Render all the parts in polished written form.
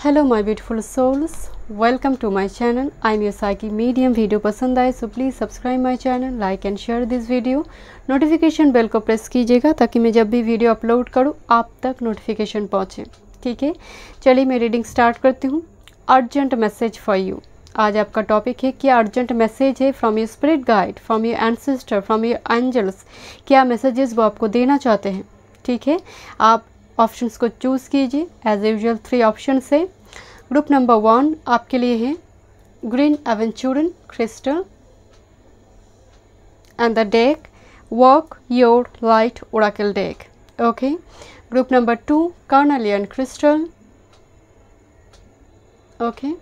Hello my beautiful souls, welcome to my channel. I am your psychic medium. Video पसंद आए so please subscribe my channel, like and share this video. Notification bell को press कीजिएगा ताकि मैं जब भी video upload करूँ आप तक नोटिफिकेशन पहुँचे। ठीक है, चलिए मैं रीडिंग स्टार्ट करती हूँ। Urgent message for you. आज आपका टॉपिक है क्या अर्जेंट मैसेज है from your spirit guide, from your ancestor, from your angels. क्या मैसेजेस वो आपको देना चाहते हैं। ठीक है, आप ऑप्शंस को चूज़ कीजिए। एज यूजुअल 3 ऑप्शंस है। ग्रुप नंबर 1 आपके लिए है green aventurine crystal and the deck walk your light oracle deck. Okay, group number 2 carnelian crystal okay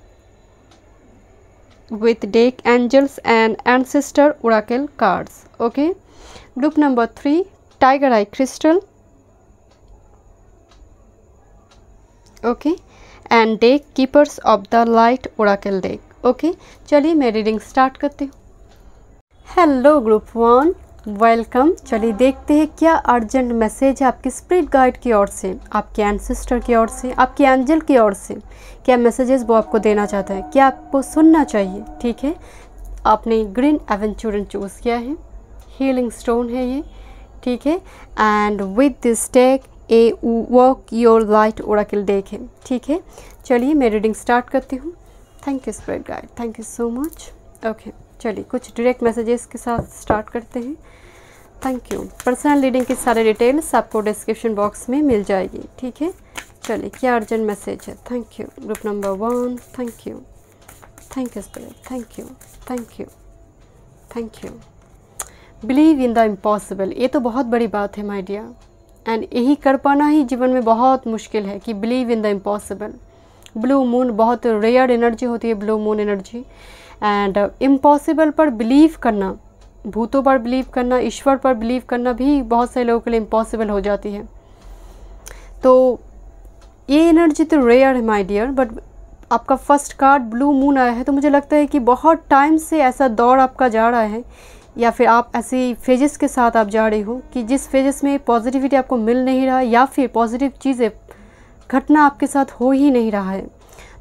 with deck angels and ancestor oracle cards. Okay, group number 3 tiger eye crystal okay and deck keepers of the light oracle deck. Okay, चलिए मैं reading start करती हूँ। Hello group 1, welcome. चलिए देखते हैं क्या urgent message है आपकी स्पिरिट गाइड की ओर से, आपके एंसेस्टर की ओर से, आपके एंजल की ओर से। क्या मैसेजेस वो आपको देना चाहता है, क्या आपको सुनना चाहिए। ठीक है, आपने ग्रीन एवेंचुरन चूज़ किया है, हीलिंग स्टोन है ये। ठीक है, and with this deck a walk your light oracle deck है। ठीक है, चलिए मैं रीडिंग स्टार्ट करती हूँ। Thank you spirit guide, thank you so much. Okay, चलिए कुछ डायरेक्ट मैसेजेस के साथ स्टार्ट करते हैं। Thank you. पर्सनल रीडिंग की सारे डिटेल्स आपको डिस्क्रिप्शन बॉक्स में मिल जाएगी। ठीक है, चलिए क्या अर्जेंट मैसेज है। Thank you group number 1, thank you spirit, thank you, thank you, thank you. Believe in the impossible. ये तो बहुत बड़ी बात है माय डियर, एंड यही कर पाना ही जीवन में बहुत मुश्किल है कि believe in the impossible. Blue moon बहुत रेयर एनर्जी होती है, blue moon energy. And impossible पर बिलीव करना, भूतों पर बिलीव करना, ईश्वर पर बिलीव करना भी बहुत सारे लोगों के लिए इम्पॉसिबल हो जाती है। तो ये एनर्जी तो रेयर है माय डियर, बट आपका फर्स्ट कार्ड ब्लू मून आया है तो मुझे लगता है कि बहुत टाइम से ऐसा दौर आपका जा रहा है, या फिर आप ऐसी फेजेस के साथ आप जा रही हो कि जिस फेजेस में पॉजिटिविटी आपको मिल नहीं रहा, या फिर पॉजिटिव चीज़ें घटना आपके साथ हो ही नहीं रहा है।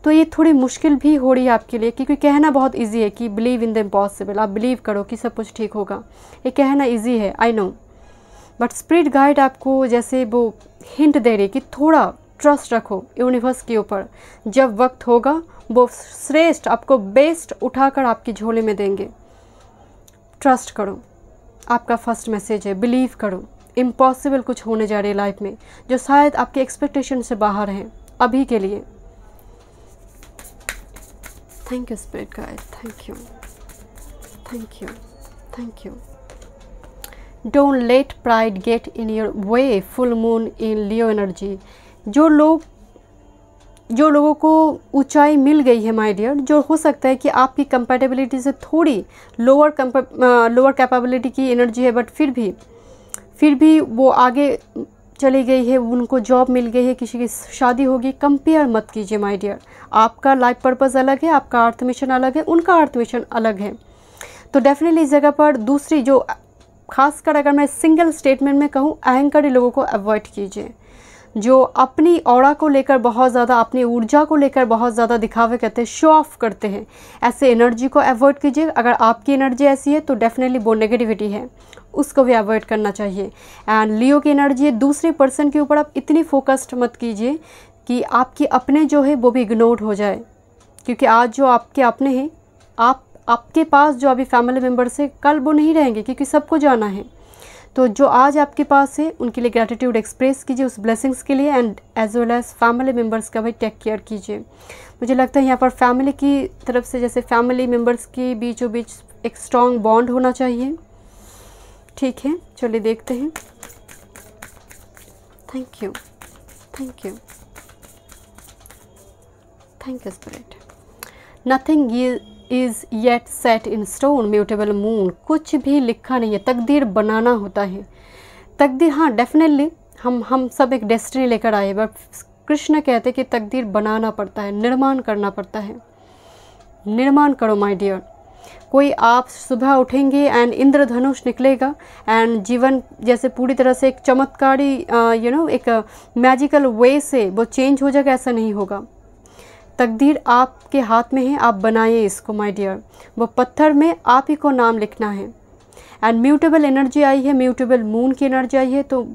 तो ये थोड़ी मुश्किल भी हो रही है आपके लिए, क्योंकि कहना बहुत इजी है कि बिलीव इन द इम्पॉसिबल, आप बिलीव करो कि सब कुछ ठीक होगा। ये कहना इजी है, I know, but spirit guide आपको जैसे वो हिंट दे रही कि थोड़ा ट्रस्ट रखो यूनिवर्स के ऊपर। जब वक्त होगा वो श्रेष्ठ आपको बेस्ट उठाकर आपकी झोले में देंगे। ट्रस्ट करो, आपका फर्स्ट मैसेज है। बिलीव करो, इम्पॉसिबल कुछ होने जा रही है लाइफ में जो शायद आपके एक्सपेक्टेशन से बाहर है अभी के लिए। Thank you spirit guide, thank you, thank you, thank you. Don't let pride get in your way. Full moon in Leo energy. जो लोगों को ऊंचाई मिल गई है माय डियर, जो हो सकता है कि आपकी कंपैटिबिलिटी से थोड़ी लोअर कैपेबिलिटी की एनर्जी है, बट फिर भी वो आगे चली गई है, उनको जॉब मिल गई है, किसी की शादी होगी। कंपेयर मत कीजिए माय डियर। आपका लाइफ पर्पस अलग है, आपका अर्थ मिशन अलग है, उनका अर्थ मिशन अलग है। तो डेफिनेटली इस जगह पर दूसरी जो, खासकर अगर मैं सिंगल स्टेटमेंट में कहूँ, अहंकारी लोगों को अवॉइड कीजिए, जो अपनी ऑरा को लेकर बहुत ज़्यादा, अपनी ऊर्जा को लेकर बहुत ज़्यादा दिखावे करते हैं, शो ऑफ करते हैं। ऐसे एनर्जी को अवॉइड कीजिए। अगर आपकी एनर्जी ऐसी है तो डेफिनेटली वो नेगेटिविटी है, उसको भी अवॉइड करना चाहिए। एंड लियो की एनर्जी है, दूसरे पर्सन के ऊपर आप इतनी फोकस्ड मत कीजिए कि आपके अपने जो है वो भी इग्नोर हो जाए, क्योंकि आज जो आपके अपने हैं, आपके पास जो अभी फैमिली मेम्बर्स है, कल वो नहीं रहेंगे, क्योंकि सबको जाना है। तो जो आज आपके पास है उनके लिए ग्रैटिट्यूड एक्सप्रेस कीजिए उस ब्लेसिंग्स के लिए, and as well as family members का भी टेक केयर कीजिए। मुझे लगता है यहाँ पर फैमिली की तरफ से, जैसे फैमिली मेम्बर्स के बीचों बीच एक स्ट्रॉन्ग बॉन्ड होना चाहिए। ठीक है, चलिए देखते हैं। Thank you, thank you, thank you spirit. Nothing is yet set in stone mutable moon. कुछ भी लिखा नहीं है, तकदीर बनाना होता है। तकदीर, हाँ डेफिनेटली हम सब एक डेस्टिनी लेकर आए, बट कृष्ण कहते हैं कि तकदीर बनाना पड़ता है, निर्माण करना पड़ता है। निर्माण करो माय डियर। कोई आप सुबह उठेंगे एंड इंद्रधनुष निकलेगा एंड जीवन जैसे पूरी तरह से एक चमत्कारी एक मैजिकल वे से वो चेंज हो जाएगा, ऐसा नहीं होगा। तकदीर आपके हाथ में है, आप बनाइए इसको माय डियर। वो पत्थर में आप ही को नाम लिखना है। एंड म्यूटेबल एनर्जी आई है, म्यूटेबल मून की एनर्जी आई है, तो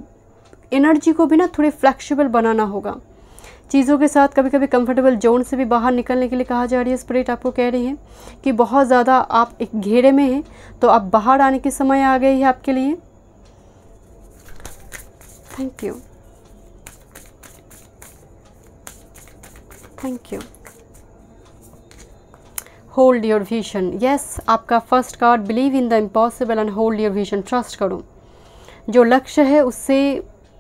एनर्जी को भी ना थोड़ी फ्लेक्सिबल बनाना होगा चीज़ों के साथ। कभी कभी कंफर्टेबल जोन से भी बाहर निकलने के लिए कहा जा रही है। स्पिरिट आपको कह रही है कि बहुत ज़्यादा आप एक घेरे में हैं, तो अब बाहर आने की समय आ गई है आपके लिए। Thank you, thank you. Hold your vision, yes, आपका first card, believe in the impossible and hold your vision, trust करो। जो लक्ष्य है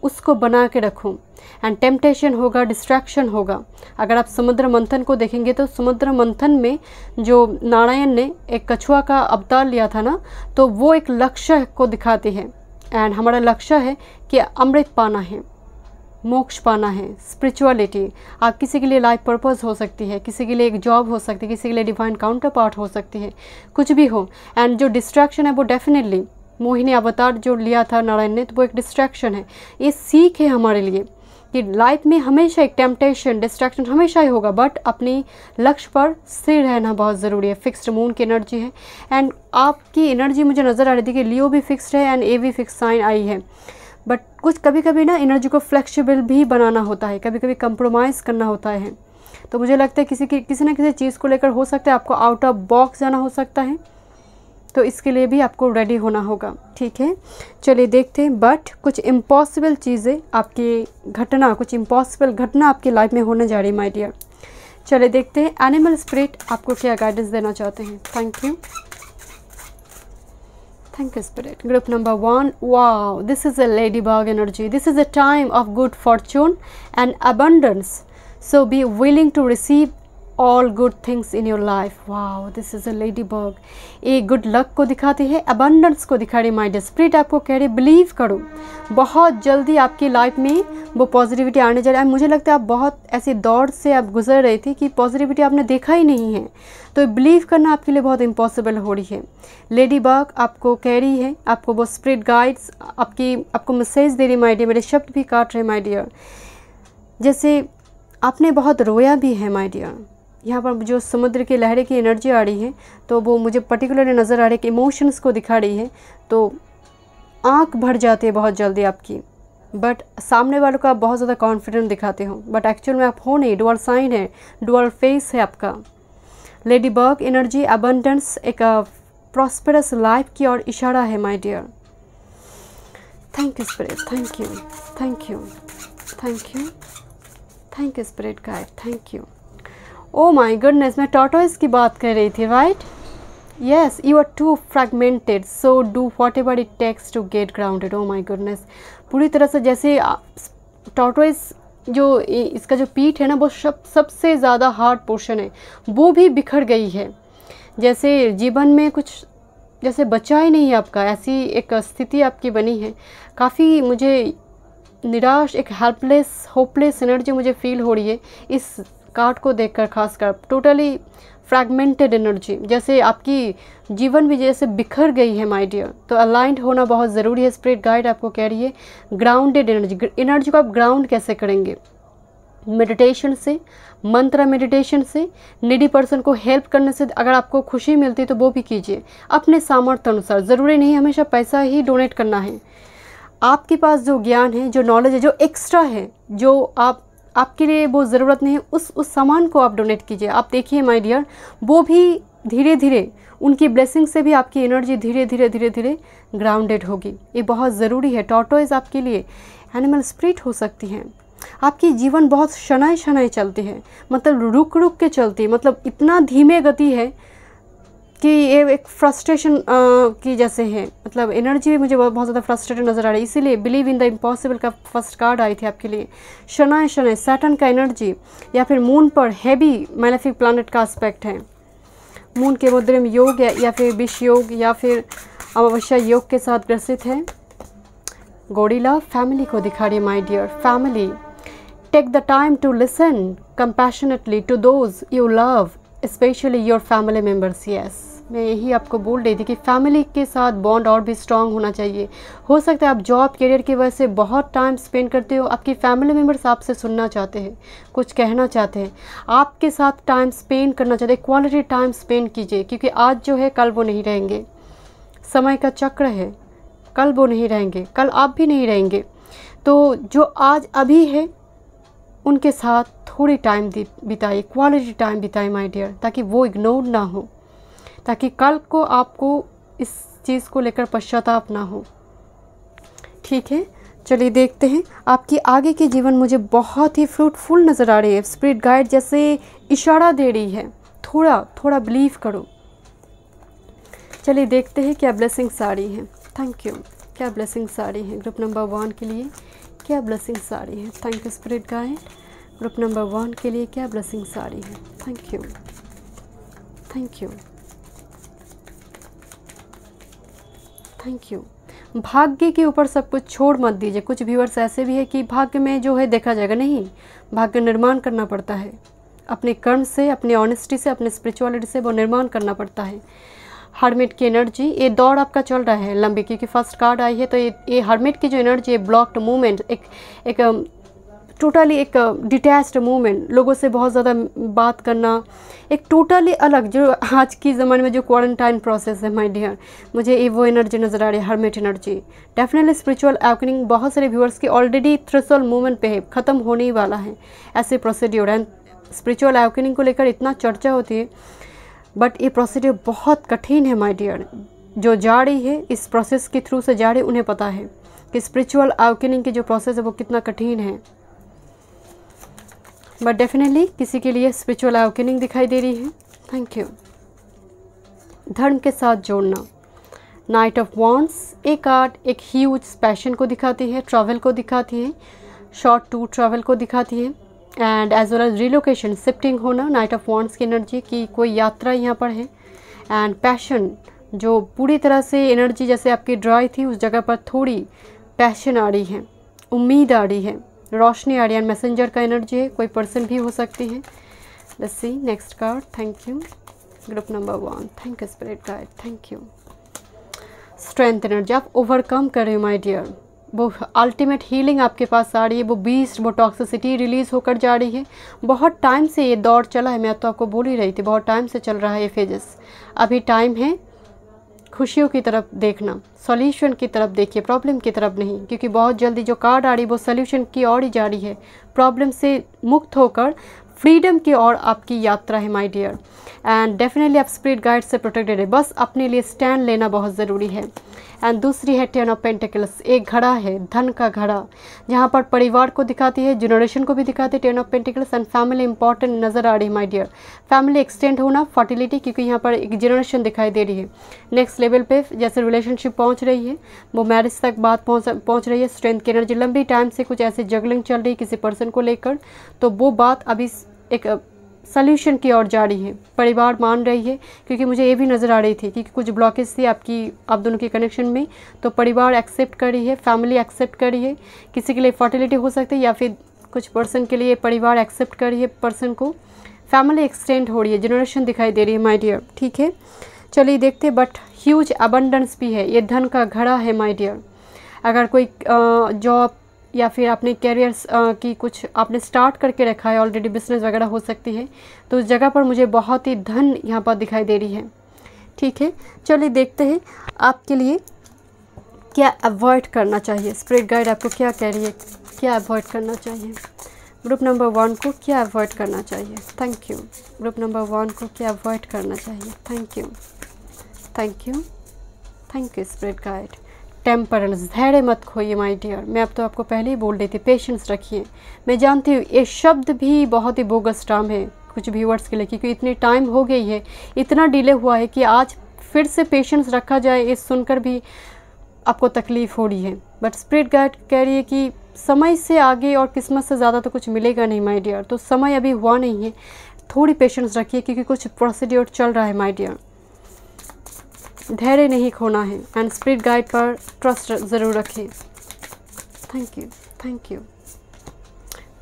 उसको बना के रखो। एंड टेम्पटेशन होगा, डिस्ट्रैक्शन होगा। अगर आप समुद्र मंथन को देखेंगे तो समुद्र मंथन में जो नारायण ने एक कछुआ का अवतार लिया था ना, तो वो एक लक्ष्य को दिखाते हैं। एंड हमारा लक्ष्य है कि अमृत पाना है, मोक्ष पाना है, स्पिरिचुअलिटी। आप किसी के लिए लाइफ पर्पस हो सकती है, किसी के लिए एक जॉब हो सकती है, किसी के लिए डिवाइन काउंटर पार्ट हो सकती है, कुछ भी हो। एंड जो डिस्ट्रैक्शन है वो डेफिनेटली मोहिनी अवतार जो लिया था नारायण ने, तो वो एक डिस्ट्रैक्शन है। ये सीख है हमारे लिए कि लाइफ में हमेशा एक टेम्पटेशन, डिस्ट्रैक्शन हमेशा ही होगा, बट अपनी लक्ष्य पर स्थिर रहना बहुत ज़रूरी है। फिक्स्ड मून की एनर्जी है एंड आपकी एनर्जी मुझे नज़र आ रही थी कि लियो भी फिक्स्ड है एंड ए भी फिक्स साइन आई है। बट कुछ कभी कभी ना एनर्जी को फ्लेक्सिबल भी बनाना होता है, कभी कभी कंप्रोमाइज़ करना होता है। तो मुझे लगता है किसी ना किसी चीज़ को लेकर हो सकता है आपको आउट ऑफ बॉक्स जाना हो सकता है, तो इसके लिए भी आपको रेडी होना होगा। ठीक है, चलिए देखते हैं। बट कुछ इम्पॉसिबल चीज़ें आपकी घटना, कुछ इम्पॉसिबल घटना आपकी लाइफ में होने जा रही है माय डियर। चलिए देखते हैं एनिमल स्पिरिट आपको क्या गाइडेंस देना चाहते हैं। Thank you, thank you spirit. Group number 1, wow, this is a lady bug energy. This is a time of good fortune and abundance, so be willing to receive all good things in your life. Wow, this is a lady bug. ये good luck को दिखाती है, abundance को दिखा रही है my dear. Spirit आपको कह रही है बिलीव करो, बहुत जल्दी आपकी लाइफ में वो पॉजिटिविटी आने जा रही है। मुझे लगता है आप बहुत ऐसी दौड़ से आप गुजर रही थी कि पॉजिटिविटी आपने देखा ही नहीं है, तो बिलीव करना आपके लिए बहुत इम्पॉसिबल हो रही है। लेडी बग आपको कह रही है, आपको वो स्पिरिट गाइड्स आपको मैसेज दे रही माय डियर। मेरे शब्द भी काट रहे माय डियर, जैसे आपने बहुत रोया भी है माय डियर। यहाँ पर जो समुद्र की लहरें की एनर्जी आ रही है, तो वो मुझे पर्टिकुलरली नज़र आ रही है कि इमोशंस को दिखा रही है, तो आंख भर जाती है बहुत जल्दी आपकी। बट सामने वालों को आप बहुत ज़्यादा कॉन्फिडेंट दिखाते हो, बट एक्चुअल में आप हो नहीं। डुअल साइन है, डुअल फेस है आपका। लेडी बग एनर्जी अबंडेंस, एक प्रॉस्पेरस लाइफ की ओर इशारा है my dear. Thank you spirit, thank you, thank you, thank you, thank you spirit guide, thank you. Oh my goodness, मैं टॉर्टोइस की बात कर रही थी, right? Yes, you are too fragmented, so do what ever it takes to get grounded. Oh my goodness, पूरी तरह से जैसे टॉर्टोइस जो इसका जो पीठ है ना, वो सबसे ज़्यादा हार्ड पोर्शन है, वो भी बिखर गई है। जैसे जीवन में कुछ जैसे बचा ही नहीं है आपका, ऐसी एक स्थिति आपकी बनी है। काफ़ी मुझे निराश, एक हेल्पलेस, होपलेस एनर्जी मुझे फील हो रही है इस कार्ड को देखकर, खासकर टोटली फ्रैगमेंटेड एनर्जी, जैसे आपकी जीवन भी जैसे बिखर गई है माय डियर। तो अलाइंड होना बहुत ज़रूरी है। स्पिरिट गाइड आपको कह रही है ग्राउंडेड एनर्जी को आप ग्राउंड कैसे करेंगे? मेडिटेशन से, मंत्र मेडिटेशन से, नीडी पर्सन को हेल्प करने से। अगर आपको खुशी मिलती है तो वो भी कीजिए अपने सामर्थ्य अनुसार। ज़रूरी नहीं हमेशा पैसा ही डोनेट करना है। आपके पास जो ज्ञान है, जो नॉलेज है, जो एक्स्ट्रा है, जो आपके लिए वो ज़रूरत नहीं है, उस सामान को आप डोनेट कीजिए। आप देखिए माय डियर, वो भी धीरे धीरे उनकी ब्लेसिंग से भी आपकी एनर्जी धीरे धीरे ग्राउंडेड होगी। ये बहुत ज़रूरी है। टॉर्टोइज आपके लिए एनिमल स्पिरिट हो सकती हैं। आपकी जीवन बहुत शनाय शनाय चलती है, मतलब रुक रुक के चलती है, मतलब इतना धीमे गति है कि ये एक फ्रस्ट्रेशन की जैसे है। मतलब एनर्जी भी मुझे बहुत ज़्यादा फ्रस्ट्रेटेड नज़र आ रही है। इसीलिए बिलीव इन द इम्पॉसिबल का फर्स्ट कार्ड आई थी आपके लिए। शनाय शनाय सैटर्न का एनर्जी, या फिर मून पर हैवी मैलेफिक प्लैनेट का एस्पेक्ट है। मून के मुद्रिम योग या फिर विष योग या फिर अमावस्या योग के साथ ग्रसित है। गॉडीला फैमिली को दिखा रही है my dear. Family, take the time to listen compassionately to those you love, especially your family members. Yes, मैं यही आपको बोल रही थी कि फैमिली के साथ बॉन्ड और भी स्ट्रांग होना चाहिए। हो सकता है आप जॉब करियर की वजह से बहुत टाइम स्पेंड करते हो, आपकी फैमिली मेम्बर्स आपसे सुनना चाहते हैं, कुछ कहना चाहते हैं, आपके साथ टाइम स्पेंड करना चाहते हैं। क्वालिटी टाइम स्पेंड कीजिए, क्योंकि आज जो है कल वो नहीं रहेंगे। समय का चक्र है, कल वो नहीं रहेंगे, कल आप भी नहीं रहेंगे। तो जो आज अभी है उनके साथ थोड़ी टाइम बिताइए, क्वालिटी टाइम बिताइए माय डियर, ताकि वो इग्नोर ना हो, ताकि कल को आपको इस चीज़ को लेकर पश्चाताप ना हो। ठीक है, चलिए देखते हैं। आपकी आगे की जीवन मुझे बहुत ही फ्रूटफुल नज़र आ रही है। स्पिरिट गाइड जैसे इशारा दे रही है, थोड़ा थोड़ा बिलीव करो। चलिए देखते हैं क्या ब्लेसिंग्स आ रही हैं। Thank you. क्या ब्लेसिंग्स आ रही हैं ग्रुप नंबर 1 के लिए, क्या ब्लेसिंग्स आ रही हैं। Thank you spirit guide. Group number 1 के लिए क्या ब्लेसिंग्स आ रही हैं। Thank you, thank you, thank you. भाग्य के ऊपर सब कुछ छोड़ मत दीजिए। कुछ व्यूअर्स ऐसे भी है कि भाग्य में जो है देखा जाएगा, नहीं, भाग्य निर्माण करना पड़ता है अपने कर्म से, अपनी ऑनेस्टी से, अपने स्पिरिचुअलिटी से, वो निर्माण करना पड़ता है। हर्मिट की एनर्जी, ये दौड़ आपका चल रहा है लंबी, क्योंकि फर्स्ट कार्ड आई है। तो ये हर्मिट की जो एनर्जी है, ब्लॉक्ड मूवमेंट, एक टोटली एक डिटैच्ड मूवमेंट, लोगों से बहुत ज़्यादा बात करना, एक टोटली अलग, जो आज की ज़माने में जो क्वारंटाइन प्रोसेस है माय डियर, मुझे ये वो एनर्जी नज़र आ रही है, hermit energy. Definitely spiritual awakening बहुत सारे व्यूअर्स की ऑलरेडी थ्रेशोल्ड मूवमेंट पे है, ख़त्म होने ही वाला है ऐसे प्रोसीड्यूर। एंड स्पिरिचुअल अवेकनिंग को लेकर इतना चर्चा होती है, बट ये प्रोसीड्यूर बहुत कठिन है माय डियर। जो जा रही है इस प्रोसेस के थ्रू से जा रही, उन्हें पता है कि स्पिरिचुअल अवेकनिंग की जो प्रोसेस है वो कितना कठिन है। बट डेफिनेटली किसी के लिए स्पिरिचुअल अवेकनिंग दिखाई दे रही है। Thank you. धर्म के साथ जोड़ना, नाइट ऑफ वॉन्ड्स, एक कार्ड एक ह्यूज पैशन को दिखाती है, ट्रैवल को दिखाती है, शॉर्ट टू ट्रैवल को दिखाती है, and as well as relocation, shifting होना। नाइट ऑफ वॉन्ड्स की एनर्जी की कोई यात्रा यहाँ पर है। एंड पैशन, जो पूरी तरह से एनर्जी जैसे आपकी ड्राई थी, उस जगह पर थोड़ी पैशन आ रही है, उम्मीद आ रही है, रोशनी आ रही है। मैसेंजर का एनर्जी है, कोई पर्सन भी हो सकती है। Let's see next card. Thank you group number 1। Thank you spirit guide, thank you. Strength energy, आप ओवरकम कर रहे हो माय डियर। वो अल्टीमेट हीलिंग आपके पास आ रही है, वो बीस्ट, वो टॉक्सिसिटी रिलीज़ होकर जा रही है। बहुत टाइम से ये दौर चला है, मैं तो आपको बोल ही रही थी, बहुत टाइम से चल रहा है ये फेजेस। अभी टाइम है खुशियों की तरफ देखना, सॉल्यूशन की तरफ देखिए, प्रॉब्लम की तरफ नहीं, क्योंकि बहुत जल्दी जो कार्ड आ रही है वो सॉल्यूशन की ओर ही जा रही है। प्रॉब्लम से मुक्त होकर फ्रीडम की ओर आपकी यात्रा है माय डियर। एंड डेफिनेटली आप स्पिरिट गाइड से प्रोटेक्टेड है, बस अपने लिए स्टैंड लेना बहुत ज़रूरी है। एंड दूसरी है 10 ऑफ पेंटिकल्स, एक घड़ा है, धन का घड़ा, जहाँ पर परिवार को दिखाती है, जनरेशन को भी दिखाती है 10 of pentacles. And family important नज़र आ रही है माय डियर। फैमिली एक्सटेंड होना, फर्टिलिटी, क्योंकि यहाँ पर एक जनरेशन दिखाई दे रही है। नेक्स्ट लेवल पे जैसे रिलेशनशिप पहुँच रही है, वो मैरिज तक बात पहुँच रही है। स्ट्रेंथ की एनर्जी, लंबी टाइम से कुछ ऐसे जगलिंग चल रही है किसी पर्सन को लेकर, तो वो बात अभी एक सल्यूशन की ओर जा रही है। परिवार मान रही है, क्योंकि मुझे ये भी नज़र आ रही थी कि कुछ ब्लॉकेज थी आप दोनों के कनेक्शन में, तो परिवार एक्सेप्ट कर रही है, फैमिली एक्सेप्ट कर रही है। किसी के लिए फर्टिलिटी हो सकती है, या फिर कुछ पर्सन के लिए परिवार एक्सेप्ट कर रही है पर्सन को, फैमिली एक्सटेंड हो रही है, जनरेशन दिखाई दे रही है माय डियर। ठीक है, चलिए देखते हैं। बट ह्यूज अबंडेंस भी है, ये धन का घड़ा है माय डियर। अगर कोई जॉब या फिर अपने कैरियर्स की कुछ आपने स्टार्ट करके रखा है ऑलरेडी, बिजनेस वगैरह हो सकती है, तो उस जगह पर मुझे बहुत ही धन यहाँ पर दिखाई दे रही है। ठीक है, चलिए देखते हैं आपके लिए क्या अवॉइड करना चाहिए। स्पिरिट गाइड आपको क्या कह रही है, क्या अवॉइड करना चाहिए। ग्रुप नंबर 1 को क्या अवॉइड करना चाहिए। Thank you. ग्रुप नंबर 1 को क्या अवॉइड करना चाहिए। Thank you, thank you, thank you spirit guide. Temperance, धैर्य मत खोइए माय डियर। मैं अब तो आपको पहले ही बोल रही थी, पेशेंस रखिए। मैं जानती हूँ ये शब्द भी बहुत ही बोगस टर्म है कुछ व्यूअर्स के लिए, क्योंकि इतनी टाइम हो गई है, इतना डिले हुआ है कि आज फिर से पेशेंस रखा जाए, ये सुनकर भी आपको तकलीफ़ हो रही है। बट स्पिरिट गाइड कह रही है कि समय से आगे और किस्मत से ज़्यादा तो कुछ मिलेगा नहीं माय डियर। तो समय अभी हुआ नहीं है, थोड़ी पेशेंस रखिए, क्योंकि कुछ प्रोसीड्यूर चल रहा है माय डियर। धैर्य नहीं खोना है एंड स्पिरिट गाइड पर ट्रस्ट ज़रूर रखें। Thank you, thank you.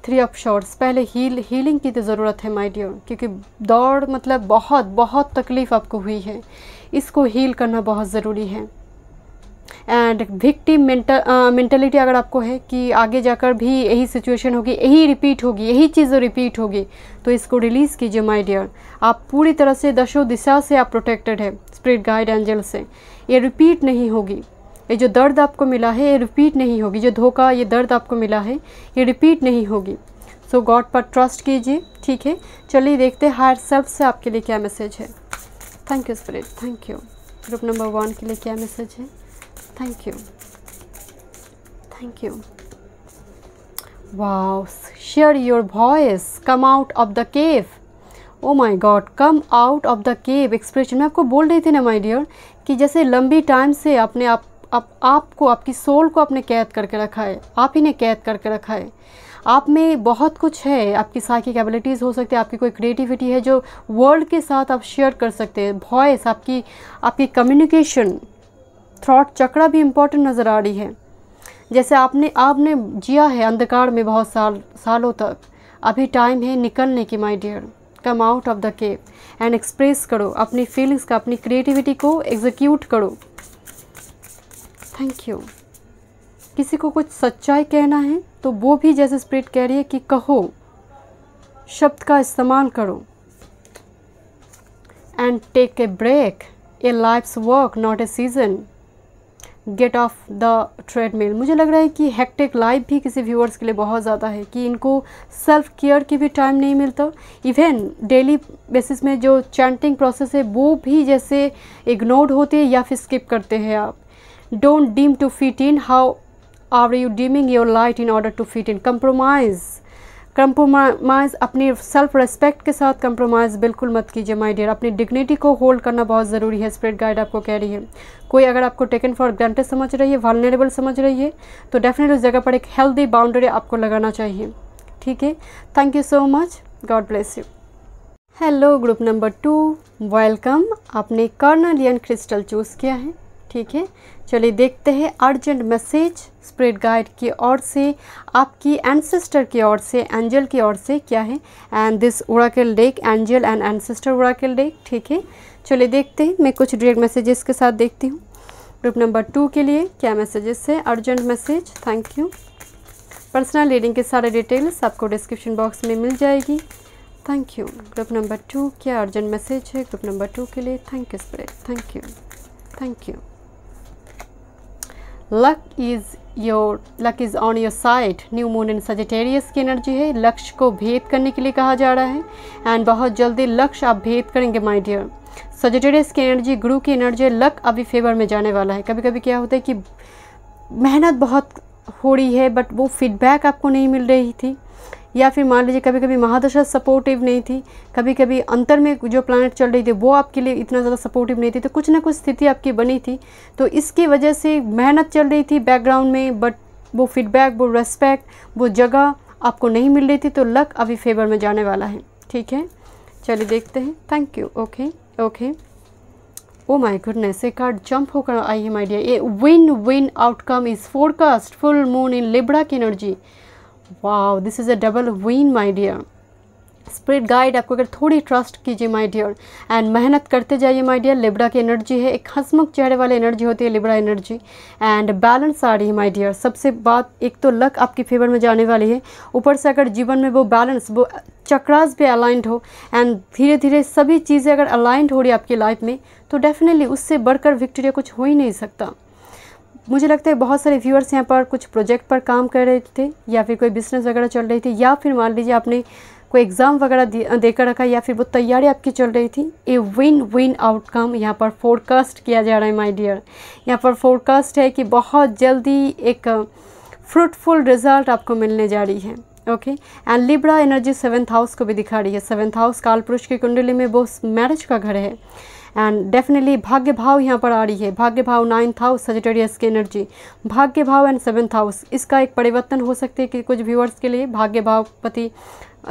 3 of shorts, पहले हीलिंग की तो ज़रूरत है माय डियर, क्योंकि दौड़ मतलब बहुत बहुत तकलीफ़ आपको हुई है। इसको हील करना बहुत ज़रूरी है। एंड विक्टिम मेंटलिटी अगर आपको है कि आगे जाकर भी यही सिचुएशन होगी, यही रिपीट होगी, यही चीज़ें रिपीट होगी, तो इसको रिलीज़ कीजिए माय डियर। आप पूरी तरह से दशों दिशा से आप प्रोटेक्टेड है स्पिरिट गाइड एंजल से। ये रिपीट नहीं होगी, ये जो दर्द आपको मिला है ये रिपीट नहीं होगी, जो धोखा ये दर्द आपको मिला है ये रिपीट नहीं होगी। सो गॉड पर ट्रस्ट कीजिए, ठीक है। चलिए देखते हैं हायर सेल्फ से आपके लिए क्या मैसेज है। Thank you spirit, thank you. Group number 1 के लिए क्या मैसेज है? Thank you, thank you. Wow, share your voice, come out of the cave. O my God, come out of the cave expression मैं आपको बोल रही थी ना माय डियर, कि जैसे लंबी टाइम से आपने आपको आपकी सोल को आपने कैद करके रखा है, आप ही ने कैद करके रखा है। आप में बहुत कुछ है, आपकी साइकिक एबिलिटीज़ हो सकती है, आपकी कोई क्रिएटिविटी है जो वर्ल्ड के साथ आप शेयर कर सकते हैं। वॉइस, आपकी कम्युनिकेशन, थॉट चक्रा भी इम्पोर्टेंट नज़र आ रही है। जैसे आपने जिया है अंधकार में बहुत सालों तक, अभी टाइम है निकलने की my dear. Come out of the cave and express करो अपनी फीलिंग्स का, अपनी क्रिएटिविटी को एग्जीक्यूट करो। Thank you. किसी को कुछ सच्चाई कहना है तो वो भी जैसे स्पिरिट कह रही है कि कहो, शब्द का इस्तेमाल करो। And take a break, a life's work not a season, get off the treadmill. मुझे लग रहा है कि हेक्टिक लाइफ भी किसी व्यूअर्स के लिए बहुत ज़्यादा है कि इनको सेल्फ केयर की भी टाइम नहीं मिलता। इवन डेली बेसिस में जो चैंटिंग प्रोसेस है वो भी जैसे इग्नोर्ड होते हैं या फिर स्किप करते हैं आप। Don't deem to fit in, how are you deeming your light in order to fit in. Compromise अपनी सेल्फ रेस्पेक्ट के साथ कंप्रोमाइज़ बिल्कुल मत कीजिए माय डियर। अपनी डिग्निटी को होल्ड करना बहुत ज़रूरी है, स्पिरिट गाइड आपको कह रही है। कोई अगर आपको टेकन फॉर ग्रांटेड समझ रही है, वल्नरेबल समझ रही है, तो डेफिनेटली उस जगह पर एक हेल्दी बाउंड्री आपको लगाना चाहिए, ठीक है। Thank you so much, god bless you. Hello group number 2, welcome. आपने कार्नेलियन क्रिस्टल चूज़ किया है, ठीक है। चलिए देखते हैं अर्जेंट मैसेज स्पिरिट गाइड की ओर से, आपकी एंसेस्टर की ओर से, एंजल की ओर से क्या है। And this Oracle deck, angel and ancestor Oracle deck, ठीक है। चलिए देखते हैं, मैं कुछ डायरेक्ट मैसेजेस के साथ देखती हूँ। ग्रुप नंबर 2 के लिए क्या मैसेजेस है, urgent message. Thank you. Personal reading के सारे डिटेल्स आपको डिस्क्रिप्शन बॉक्स में मिल जाएगी। Thank you. ग्रुप नंबर 2 क्या अर्जेंट मैसेज है ग्रुप नंबर 2 के लिए? Thank you spirit, thank you, thank you. Luck is on your side. New moon in Sagittarius की एनर्जी है, लक्ष्य को भेद करने के लिए कहा जा रहा है। एंड बहुत जल्दी लक्ष्य आप भेद करेंगे माय डियर। सजिटेरियस की एनर्जी, गुरु की एनर्जी, लक अभी फेवर में जाने वाला है। कभी कभी क्या होता है कि मेहनत बहुत हो रही है बट वो फीडबैक आपको नहीं मिल रही थी, या फिर मान लीजिए कभी कभी महादशा सपोर्टिव नहीं थी, कभी कभी अंतर में जो प्लैनेट चल रही थी वो आपके लिए इतना ज़्यादा सपोर्टिव नहीं थी, तो कुछ ना कुछ स्थिति आपकी बनी थी, तो इसकी वजह से मेहनत चल रही थी बैकग्राउंड में, बट वो फीडबैक, वो रेस्पेक्ट, वो जगह आपको नहीं मिल रही थी। तो लक अभी फेवर में जाने वाला है, ठीक है। चलिए देखते हैं। Thank you. Okay okay. Oh my goodness, एक कार्ड जंप होकर आई है my dear. A win win outcome is forecast, full moon in Libra की energy. Wow, this is a double win my dear. Spirit guide आपको अगर थोड़ी trust कीजिए my dear and मेहनत करते जाइए माय डियर। लिब्रा की एनर्जी है, एक हंसमुख चेहरे वाली एनर्जी होती है लिब्रा एनर्जी, एंड बैलेंस आ रही है माय डियर। सबसे बात, एक तो लक आपकी फेवर में जाने वाली है, ऊपर से अगर जीवन में वो बैलेंस, वो चक्रास भी अलाइंड हो, एंड धीरे धीरे सभी चीज़ें अगर अलाइंड हो रही है आपकी लाइफ में, तो डेफिनेटली उससे बढ़कर विक्टोरिया कुछ हो ही नहीं सकता। मुझे लगता है बहुत सारे व्यूअर्स यहाँ पर कुछ प्रोजेक्ट पर काम कर रहे थे, या फिर कोई बिजनेस वगैरह चल रही थी, या फिर मान लीजिए आपने कोई एग्ज़ाम वगैरह देकर रखा, या फिर वो तैयारी आपकी चल रही थी। ए विन विन आउटकम यहाँ पर फोरकास्ट किया जा रहा है माय डियर। यहाँ पर फोरकास्ट है कि बहुत जल्दी एक फ्रूटफुल रिजल्ट आपको मिलने जा रही है, okay. And Libra energy 7th house को भी दिखा रही है। 7th हाउस काल पुरुष की कुंडली में वो मैरिज का घर है, एंड डेफिनेटली भाग्य भाव यहाँ पर आ रही है। भाग्य भाव 9th हाउस सजिटेरियस की एनर्जी, भाग्य भाव एंड 7th हाउस, इसका एक परिवर्तन हो सकती है कि कुछ व्यूअर्स के लिए भाग्य भाव पति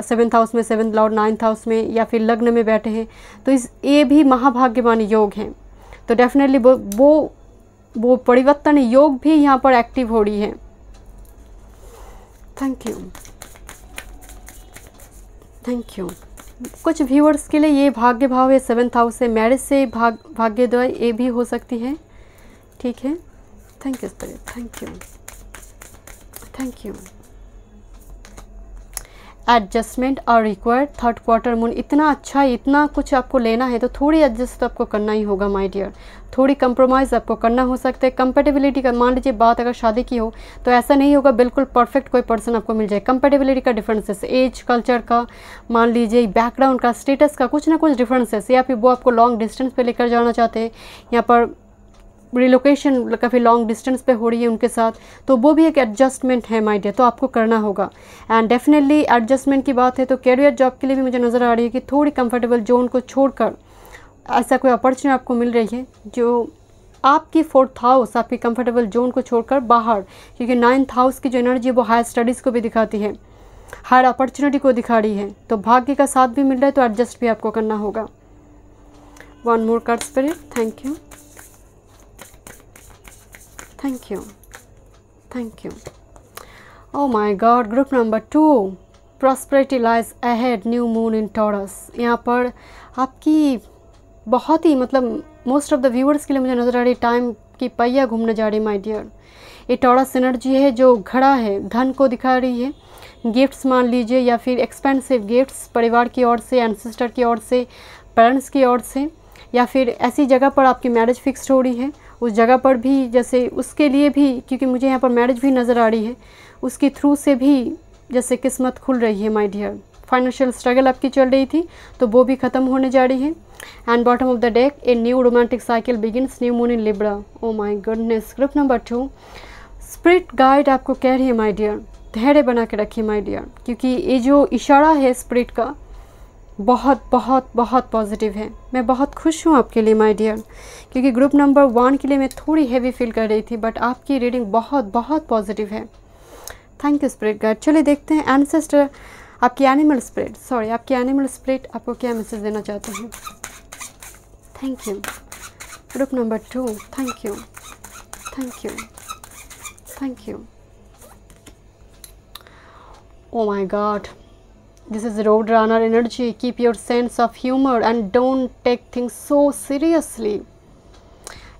7th हाउस में, 7th लॉर्ड 9th हाउस में, या फिर लग्न में बैठे हैं, तो ये भी महाभाग्यवान योग हैं। तो डेफिनेटली वो परिवर्तन योग भी यहाँ पर एक्टिव हो रही है। Thank you, thank you. कुछ व्यूअर्स के लिए ये भाग्य भाव है 7th हाउस से, मैरिज से भाग्योदय ये भी हो सकती है। ठीक है, thank you spirit, thank you, thank you. Adjustment are required, 3rd quarter moon इतना अच्छा है, इतना कुछ आपको लेना है तो थोड़ी एडजस्ट तो आपको करना ही होगा माय डियर, थोड़ी कंप्रोमाइज़ आपको करना हो सकता है। कंपेटेबिलिटी का मान लीजिए बात अगर शादी की हो तो ऐसा नहीं होगा बिल्कुल परफेक्ट कोई पर्सन आपको मिल जाए। कंपेटेबिलिटी का डिफरेंसेस, एज, कल्चर का, मान लीजिए बैकग्राउंड का, स्टेटस का, कुछ ना कुछ डिफरेंसेस, या फिर वो आपको लॉन्ग डिस्टेंस पे लेकर जाना चाहते हैं, यहाँ पर रिलोकेशन काफ़ी लॉन्ग डिस्टेंस पे हो रही है उनके साथ, तो वो भी एक एडजस्टमेंट है माय डियर, तो आपको करना होगा। एंड डेफिनेटली एडजस्टमेंट की बात है तो कैरियर जॉब के लिए भी मुझे नज़र आ रही है कि थोड़ी कंफर्टेबल जोन को छोड़कर ऐसा कोई अपॉर्चुनिटी आपको मिल रही है जो आपकी 4th हाउस, आपकी कंफर्टेबल जोन को छोड़कर बाहर, क्योंकि 9th हाउस की जो एनर्जी है वो हायर स्टडीज़ को भी दिखाती है, हायर अपॉर्चुनिटी को दिखा रही है, तो भाग्य का साथ भी मिल रहा है तो एडजस्ट भी आपको करना होगा। 1 more card spirit, thank you, thank you, thank you. Oh my god, group number 2, prosperity lies ahead, new moon in Taurus. यहाँ पर आपकी बहुत ही मतलब मोस्ट ऑफ द व्यूअर्स के लिए मुझे नज़र आ रही टाइम की पहिया घूमने जा रही माय डियर। ये टॉरस एनर्जी है जो घड़ा है, धन को दिखा रही है, गिफ्ट्स मान लीजिए या फिर एक्सपेंसिव गिफ्ट्स परिवार की ओर से, एंसेस्टर की ओर से, पेरेंट्स की ओर से, या फिर ऐसी जगह पर आपकी मैरिज फिक्स हो रही है, उस जगह पर भी जैसे उसके लिए भी, क्योंकि मुझे यहाँ पर मैरिज भी नज़र आ रही है, उसके थ्रू से भी जैसे किस्मत खुल रही है माय डियर। फाइनेंशियल स्ट्रगल आपकी चल रही थी तो वो भी ख़त्म होने जा रही है। And bottom of the deck, a new romantic cycle begins, new moon in Libra. O my goodness, group number 2, spirit guide आपको कह रही है माय डियर, धैर्य बना के रखिए माय डियर, क्योंकि ये जो इशारा है स्पिरिट का बहुत बहुत बहुत पॉजिटिव है। मैं बहुत खुश हूँ आपके लिए माय डियर, क्योंकि ग्रुप नंबर 1 के लिए मैं थोड़ी हैवी फील कर रही थी, बट आपकी रीडिंग बहुत बहुत पॉजिटिव है। Thank you spirit guide. चलिए देखते हैं एंसेस्टर, आपकी एनिमल स्पिरिट, सॉरी आपकी एनिमल स्पिरिट आपको क्या मैसेज देना चाहते हैं। Thank you. Group number 2, thank you, thank you, thank you. Oh my God, this is road runner energy. Keep your sense of humor and don't take things so seriously.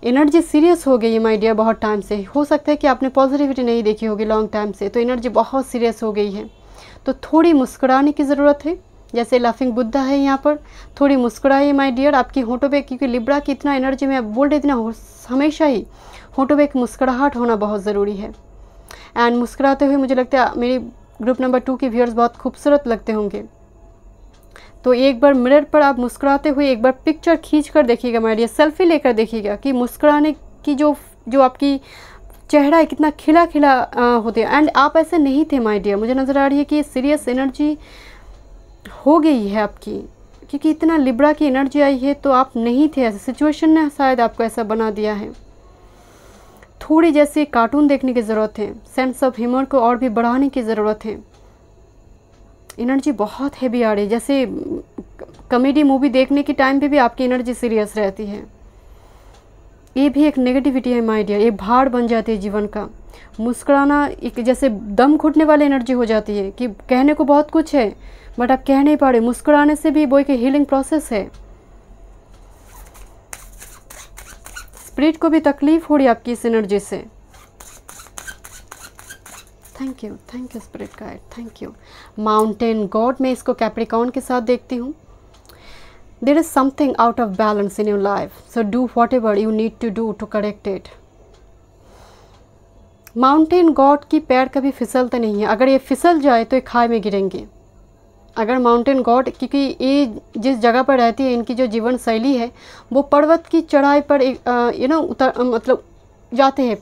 Energy serious हो गई है my dear बहुत time से। हो सकता है कि आपने पॉजिटिविटी नहीं देखी होगी लॉन्ग टाइम से, तो एनर्जी बहुत सीरियस हो गई है, तो थोड़ी मुस्कुराने की ज़रूरत है। जैसे लाफिंग बुद्धा है यहाँ पर, थोड़ी मुस्कुराइए माय डियर। आपकी होंठों पे, क्योंकि लिब्रा की इतना एनर्जी में बोल रही थी ना, हमेशा ही होंठों पे एक मुस्कुराहट होना बहुत ज़रूरी है। एंड मुस्कुराते हुए मुझे लगता है मेरी ग्रुप नंबर 2 के व्यूअर्स बहुत खूबसूरत लगते होंगे, तो एक बार मिरर पर आप मुस्कुराते हुए एक बार पिक्चर खींच कर देखिएगा माय डियर, सेल्फी लेकर देखिएगा कि मुस्कुराने की जो आपकी चेहरा है कितना खिला खिला होती है। एंड आप ऐसे नहीं थे माय डियर, मुझे नज़र आ रही है कि सीरियस एनर्जी हो गई है आपकी, क्योंकि इतना लिब्रा की एनर्जी आई है, तो आप नहीं थे ऐसे, सिचुएशन ने शायद आपको ऐसा बना दिया है। थोड़ी जैसे कार्टून देखने की ज़रूरत है, सेंस ऑफ ह्यूमर को और भी बढ़ाने की ज़रूरत है। एनर्जी बहुत हैवी आ रही है, जैसे कॉमेडी मूवी देखने के टाइम पे भी आपकी एनर्जी सीरियस रहती है। ये भी एक नेगेटिविटी है माय डियर, ये भार बन जाती है जीवन का। मुस्कुराना एक जैसे दम घुटने वाली एनर्जी हो जाती है कि कहने को बहुत कुछ है बट आप कह नहीं पा रहे। मुस्कुराने से भी वो एक हीलिंग प्रोसेस है। स्पिरिट को भी तकलीफ हो रही है आपकी इस एनर्जी से। Thank you spirit guide, thank you. Mountain god, मैं इसको कैप्रिकॉर्न के साथ देखती हूँ। There is something out of balance in your life, so do what ever you need to do to correct it. Mountain god की पैर कभी फिसलते नहीं है, अगर ये फिसल जाए तो ये खाई में गिरेंगे। अगर माउंटेन गॉड, क्योंकि ये जिस जगह पर रहती है, इनकी जो जीवन शैली है वो पर्वत की चढ़ाई पर मतलब जाते हैं,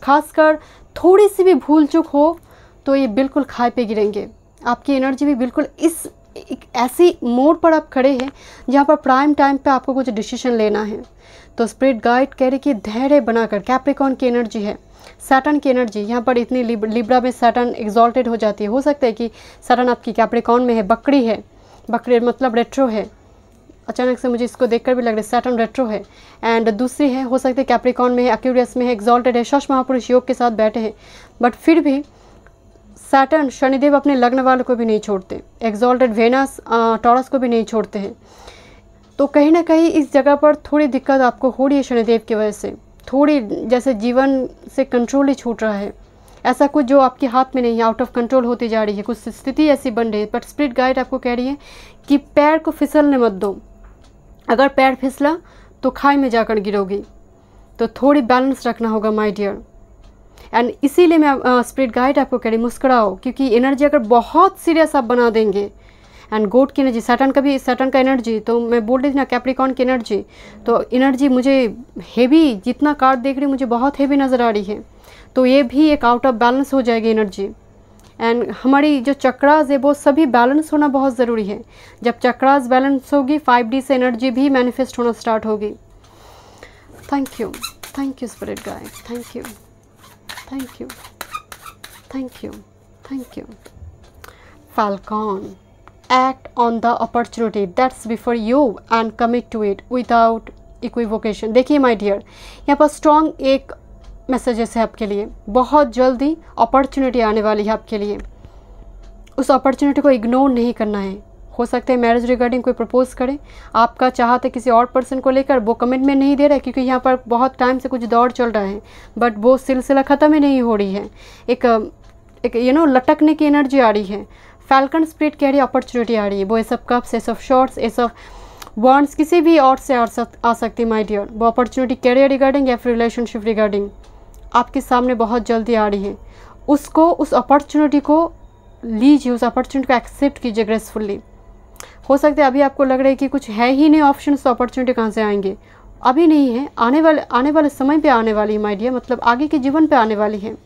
खासकर थोड़ी सी भी भूल चूक हो तो ये बिल्कुल खाई पे गिरेंगे। आपकी एनर्जी भी बिल्कुल इस एक ऐसी मोड़ पर आप खड़े हैं जहाँ पर प्राइम टाइम पे आपको कुछ डिसीजन लेना है। तो स्पिरिट गाइड कह रही कि धैर्य बनाकर, कैप्रिकॉर्न की एनर्जी है, सैटर्न की एनर्जी यहाँ पर इतनी लिब्रा में सैटर्न एग्जॉल्टेड हो जाती है। हो सकता है कि सैटर्न आपकी कैप्रिकॉर्न में है, बकरी है, बकरी मतलब रेट्रो है। अचानक से मुझे इसको देखकर भी लग रहा है सैटर्न रेट्रो है। एंड दूसरी है, हो सकता है कैप्रिकॉर्न में है, एक्यूरियस में है, एग्जॉल्टेड है, शश महापुरुष योग के साथ बैठे हैं, बट फिर भी सैटर्न शनिदेव अपने लग्न वालों को भी नहीं छोड़ते, एक्सॉल्टेड वेनस टॉरस को भी नहीं छोड़ते हैं। तो कहीं ना कहीं इस जगह पर थोड़ी दिक्कत आपको हो रही है शनिदेव की वजह से, थोड़ी जैसे जीवन से कंट्रोल ही छूट रहा है, ऐसा कुछ जो आपके हाथ में नहीं है, आउट ऑफ कंट्रोल होती जा रही है, कुछ स्थिति ऐसी बन रही है। बट स्पिरिट गाइड आपको कह रही है कि पैर को फिसलने मत दो, अगर पैर फिसला तो खाई में जाकर गिरोगी, तो थोड़ी बैलेंस रखना होगा माय डियर। एंड इसीलिए मैं स्पिरिट गाइड आपको कह रही मुस्कुराओ, क्योंकि एनर्जी अगर बहुत सीरियस आप बना देंगे, एंड गोड की एनर्जी, सैटर्न का एनर्जी, तो मैं बोल रही थी ना कैप्रिकॉर्न की एनर्जी, तो एनर्जी मुझे हेवी, जितना कार्ड देख रही हूँ मुझे बहुत हेवी नज़र आ रही है, तो ये भी एक आउट ऑफ बैलेंस हो जाएगी एनर्जी। एंड हमारी जो चक्रास है वो सभी बैलेंस होना बहुत ज़रूरी है। जब चक्रास बैलेंस होगी 5D से एनर्जी भी मैनिफेस्ट होना स्टार्ट होगी। Thank you spirit guide, thank you, thank you, thank you, thank you. Falcon, act on the opportunity that's before you and commit to it without equivocation। देखिए my dear, यहाँ पर strong एक messages है आपके लिए, बहुत जल्दी अपॉर्चुनिटी आने वाली है आपके लिए, उस अपॉर्चुनिटी को इग्नोर नहीं करना है। हो सकता है मैरिज रिगार्डिंग कोई प्रपोज करे, आपका चाहत है किसी और पर्सन को लेकर, वो कमिटमेंट नहीं दे रहा है क्योंकि यहाँ पर बहुत टाइम से कुछ दौर चल रहा है, बट वो सिलसिला ख़त्म ही नहीं हो रही है, एक लटकने की एनर्जी आ रही है। फैल्कन स्पिरिट कह रही है अपॉर्चुनिटी आ रही है, वो S of cups, S of shorts, S of wands, किसी भी और से आ सकती है माय डियर। वो अपॉर्चुनिटी कैरियर रिगार्डिंग या फिर रिलेशनशिप रिगार्डिंग आपके सामने बहुत जल्दी आ रही है। उसको, उस अपॉर्चुनिटी को लीजिए, उस अपॉर्चुनिटी को एक्सेप्ट कीजिए ग्रेसफुली। हो सकता है अभी आपको लग रहा है कि कुछ है ही नहीं ऑप्शन, तो अपॉर्चुनिटी कहाँ से आएंगे, अभी नहीं है, आने वाले समय पे आने वाली है माय डियर, मतलब आगे के जीवन पे आने वाली है।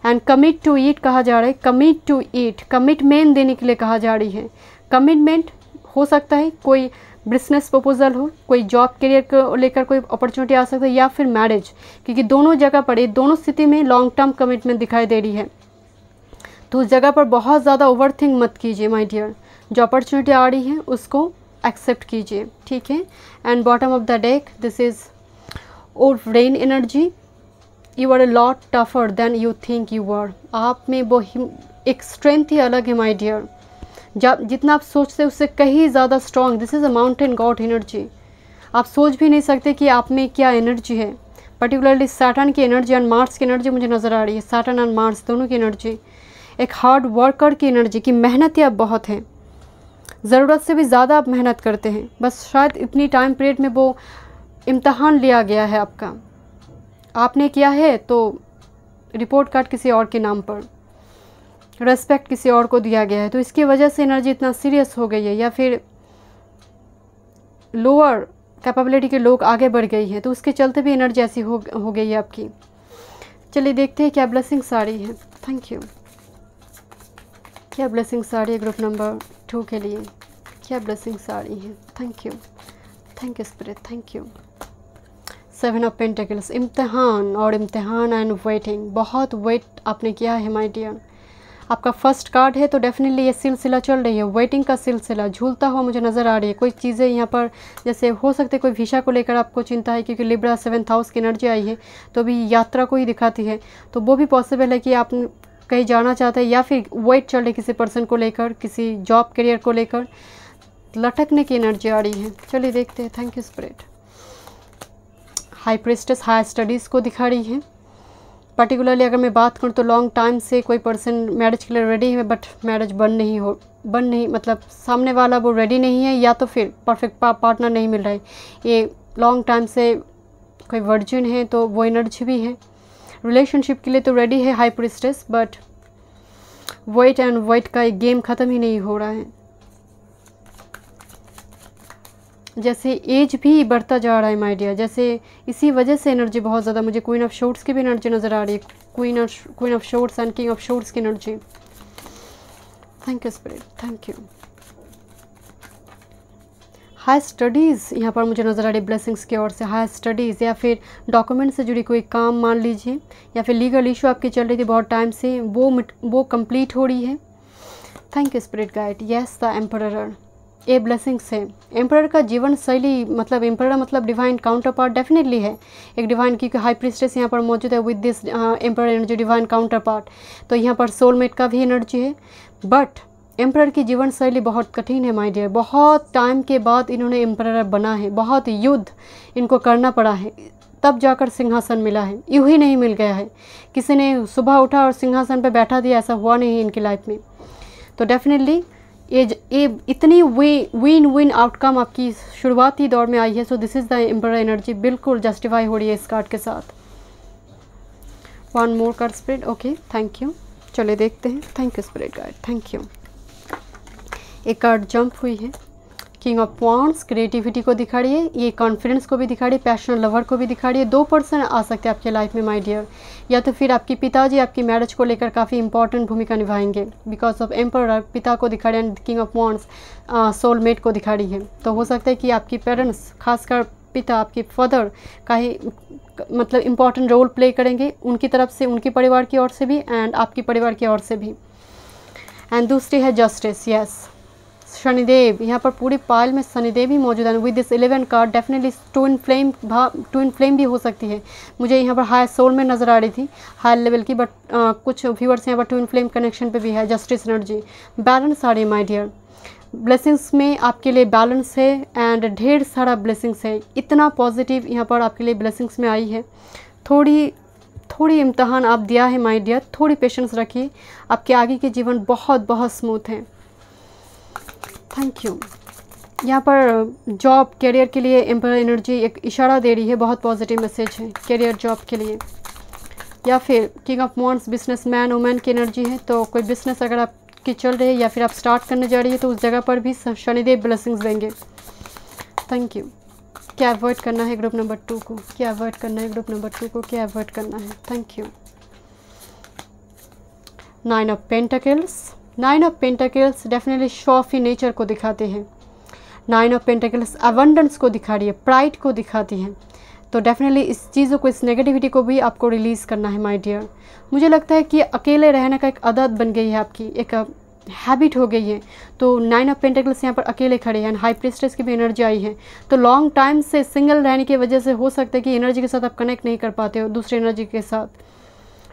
एंड कमिट टू ईट कहा जा रहा है, कमिट टू ईट, कमिटमेंट देने के लिए कहा जा रही है। कमिटमेंट हो सकता है कोई बिजनेस प्रपोजल हो, कोई जॉब करियर को लेकर कोई अपॉर्चुनिटी आ सकता है, या फिर मैरिज, क्योंकि दोनों जगह पर, दोनों स्थिति में लॉन्ग टर्म कमिटमेंट दिखाई दे रही है। तो उस जगह पर बहुत ज़्यादा ओवरथिंक मत कीजिए माय डियर, जो अपॉर्चुनिटी आ रही है उसको एक्सेप्ट कीजिए, ठीक है। And bottom of the deck, this is our rain energy, you are a lot tougher than you think you are. आप में वो एक स्ट्रेंथ ही अलग है माय डियर, जब जितना आप सोचते हैं उससे कहीं ज़्यादा strong. This is a mountain God energy, आप सोच भी नहीं सकते कि आप में क्या एनर्जी है। पर्टिकुलरली सैटर्न की एनर्जी एंड मार्स की एनर्जी मुझे नज़र आ रही है, सैटर्न एंड मार्स दोनों की एनर्जी, एक हार्ड वर्कर की एनर्जी की मेहनत आप बहुत है, ज़रूरत से भी ज़्यादा आप मेहनत करते हैं, बस शायद इतनी टाइम पीरियड में वो इम्तहान लिया गया है आपका, आपने किया है तो रिपोर्ट कार्ड किसी और के नाम पर, रेस्पेक्ट किसी और को दिया गया है, तो इसकी वजह से एनर्जी इतना सीरियस हो गई है, या फिर लोअर कैपेबिलिटी के लोग आगे बढ़ गई है, तो उसके चलते भी एनर्जी ऐसी हो गई है आपकी। चलिए देखते हैं क्या ब्लेसिंग्स आ रही है। थैंक यू, क्या ब्लेसिंग्स आ रही है ग्रुप नंबर 2 के लिए, क्या ब्लेसिंग्स आ रही हैं। Thank you spirit, thank you. 7 of pentacles, इम्तिहान और इम्तिहान एंड वेटिंग, बहुत वेट आपने किया है माय डियर। आपका फर्स्ट कार्ड है तो डेफिनेटली ये सिलसिला चल रही है, वेटिंग का सिलसिला झूलता हुआ मुझे नज़र आ रही है। कोई चीज़ें यहाँ पर जैसे हो सकते कोई वीज़ा को लेकर आपको चिंता है, क्योंकि लिब्रा 7th हाउस की एनर्जी आई है, तो अभी यात्रा को ही दिखाती है, तो वो भी पॉसिबल है कि आप कहीं जाना चाहते हैं, या फिर वेट चल रही किसी पर्सन को लेकर, किसी जॉब करियर को लेकर, लटकने की एनर्जी आ रही है। चलिए देखते हैं। Thank you spirit. High priestess high studies को दिखा रही है। पर्टिकुलरली अगर मैं बात करूँ तो लॉन्ग टाइम से कोई पर्सन मैरिज के लिए रेडी है, बट मैरिज बन नहीं मतलब सामने वाला वो रेडी नहीं है, या तो फिर परफेक्ट पार्टनर नहीं मिल रहा है। ये लॉन्ग टाइम से कोई वर्जिन है तो वो एनर्जी भी है। रिलेशनशिप के लिए तो रेडी है high priestess, but wait and wait का एक गेम ख़त्म ही नहीं हो रहा है। जैसे एज भी बढ़ता जा रहा है माय डियर, जैसे इसी वजह से एनर्जी बहुत ज़्यादा, मुझे क्वीन ऑफ शॉर्ट्स की भी एनर्जी नज़र आ रही है, queen of swords and king of swords की energy. Thank you spirit, thank you. High studies यहाँ पर मुझे नज़र आ रही है ब्लेसिंग्स की ओर से। हाई स्टडीज़ या फिर डॉक्यूमेंट से जुड़ी कोई काम मान लीजिए, या फिर लीगल इशू आपकी चल रही थी बहुत टाइम से, वो कंप्लीट हो रही है। Thank you spirit guide. Yes the emperor, ये ब्लेसिंग्स है। एम्परर का जीवन शैली मतलब एम्परर मतलब डिवाइन काउंटर पार्ट डेफिनेटली है एक डिवाइन, क्योंकि हाई प्रीस्टेस यहाँ पर मौजूद है with this emperor energy divine counter part. तो यहाँ पर सोलमेट का भी एनर्जी है। बट एम्परर की जीवन शैली बहुत कठिन है माय डियर। बहुत टाइम के बाद इन्होंने एम्परर बना है, बहुत युद्ध इनको करना पड़ा है, तब जाकर सिंहासन मिला है। यूँ ही नहीं मिल गया है, किसी ने सुबह उठा और सिंहासन पर बैठा दिया, ऐसा हुआ नहीं इनकी लाइफ में। तो डेफिनेटली ये इतनी विन विन आउटकम आपकी शुरुआती दौर में आई है। सो this is the emperor energy, बिल्कुल जस्टिफाई हो रही है इस कार्ड के साथ। One more card spread. Okay, thank you. चले देखते हैं। Thank you spirit guide, thank you. एक कार्ड जंप हुई है, किंग ऑफ वांड्स, क्रिएटिविटी को दिखा रही है, ये कॉन्फिडेंस को भी दिखा रही है, पैशनेट लवर को भी दिखा रही है। 2 पर्सन आ सकते हैं आपके लाइफ में माय डियर, या तो फिर आपके पिताजी आपकी मैरिज को लेकर काफ़ी इंपॉर्टेंट भूमिका निभाएंगे बिकॉज ऑफ एम्परर, पिता को दिखा रहे हैं, किंग ऑफ वांड्स सोलमेट को दिखा रही है। तो हो सकता है कि आपकी पेरेंट्स, खासकर पिता, आपके फादर का ही मतलब इम्पॉर्टेंट रोल प्ले करेंगे, उनकी तरफ से, उनके परिवार की ओर से भी एंड आपके परिवार की ओर से भी। एंड दूसरी है जस्टिस, यस, शनिदेव। यहाँ पर पूरी पायल में शनिदेव ही मौजूद है with this 11 card. Definitely twin flame भी हो सकती है। मुझे यहाँ पर हाई सोल में नज़र आ रही थी, हाई लेवल की, बट कुछ व्यूअर्स यहाँ पर ट्विन फ्लेम कनेक्शन पे भी है। जस्टिस एनर्जी, बैलेंस आ रही है माय डियर। ब्लेसिंग्स में आपके लिए बैलेंस है एंड ढेर सारा ब्लेसिंग्स है। इतना पॉजिटिव यहाँ पर आपके लिए ब्लेसिंग्स में आई है। थोड़ी इम्तहान आप दिया है माय डियर, थोड़ी पेशेंस रखिए, आपके आगे के जीवन बहुत बहुत स्मूथ है। Thank you. यहाँ पर जॉब कैरियर के लिए एम्परर एनर्जी एक इशारा दे रही है, बहुत पॉजिटिव मैसेज है कैरियर जॉब के लिए। या फिर king of wands, business man women की एनर्जी है। तो कोई बिजनेस अगर आपकी चल रही है या फिर आप स्टार्ट करने जा रही है तो उस जगह पर भी शनिदेव ब्लेसिंग्स देंगे। Thank you. क्या अवॉइड करना है ग्रुप नंबर 2 को, क्या अवॉइड करना है ग्रुप नंबर 2 को, क्या अवॉइड करना है। Thank you. 9 of pentacles, 9 of pentacles definitely show-offy nature को दिखाते हैं। 9 ऑफ पेंटिकल्स अबंडेंस को दिखा रही है, प्राइड को दिखाती है। तो डेफिनेटली इस चीज़ों को, इस नेगेटिविटी को भी आपको रिलीज़ करना है माय डियर। मुझे लगता है कि अकेले रहने का एक आदत बन गई है आपकी, एक हैबिट हो गई है। तो 9 ऑफ पेंटिकल्स यहाँ पर अकेले खड़े हैं, हाई प्रीस्टेस की भी एनर्जी आई है। तो लॉन्ग टाइम से सिंगल रहने की वजह से हो सकता है कि एनर्जी के साथ आप कनेक्ट नहीं कर पाते हो दूसरी एनर्जी के साथ,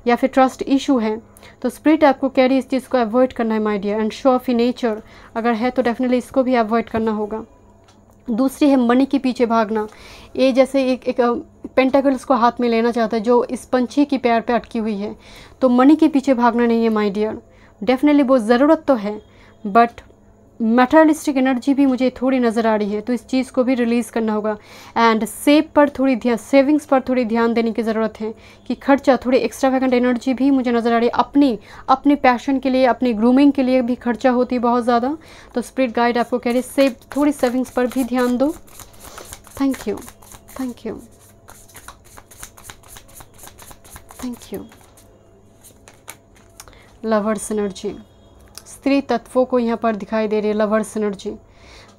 या फिर ट्रस्ट इशू है। तो स्पिरिट आपको कह रही है इस चीज़ को अवॉइड करना है my dear. And show off nature अगर है तो डेफिनेटली इसको भी अवॉइड करना होगा। दूसरी है मनी के पीछे भागना। ये जैसे एक पेंटाकल्स को हाथ में लेना चाहता है जो इस पंछी की पैर पे अटकी हुई है। तो मनी के पीछे भागना नहीं है माय डियर। डेफिनेटली वो ज़रूरत तो है, बट मटेरियलिस्टिक एनर्जी भी मुझे थोड़ी नज़र आ रही है, तो इस चीज़ को भी रिलीज़ करना होगा। एंड सेविंग्स पर थोड़ी ध्यान देने की ज़रूरत है कि खर्चा, थोड़ी एक्स्ट्रावेगेंट एनर्जी भी मुझे नज़र आ रही है। अपनी पैशन के लिए, अपनी ग्रूमिंग के लिए भी खर्चा होती है बहुत ज़्यादा। तो स्पिरिट गाइड आपको कह रही है थोड़ी सेविंग्स पर भी ध्यान दो। Thank you, thank you, thank you. Lovers energy, स्त्री तत्वों को यहाँ पर दिखाई दे रही है लवर्स एनर्जी।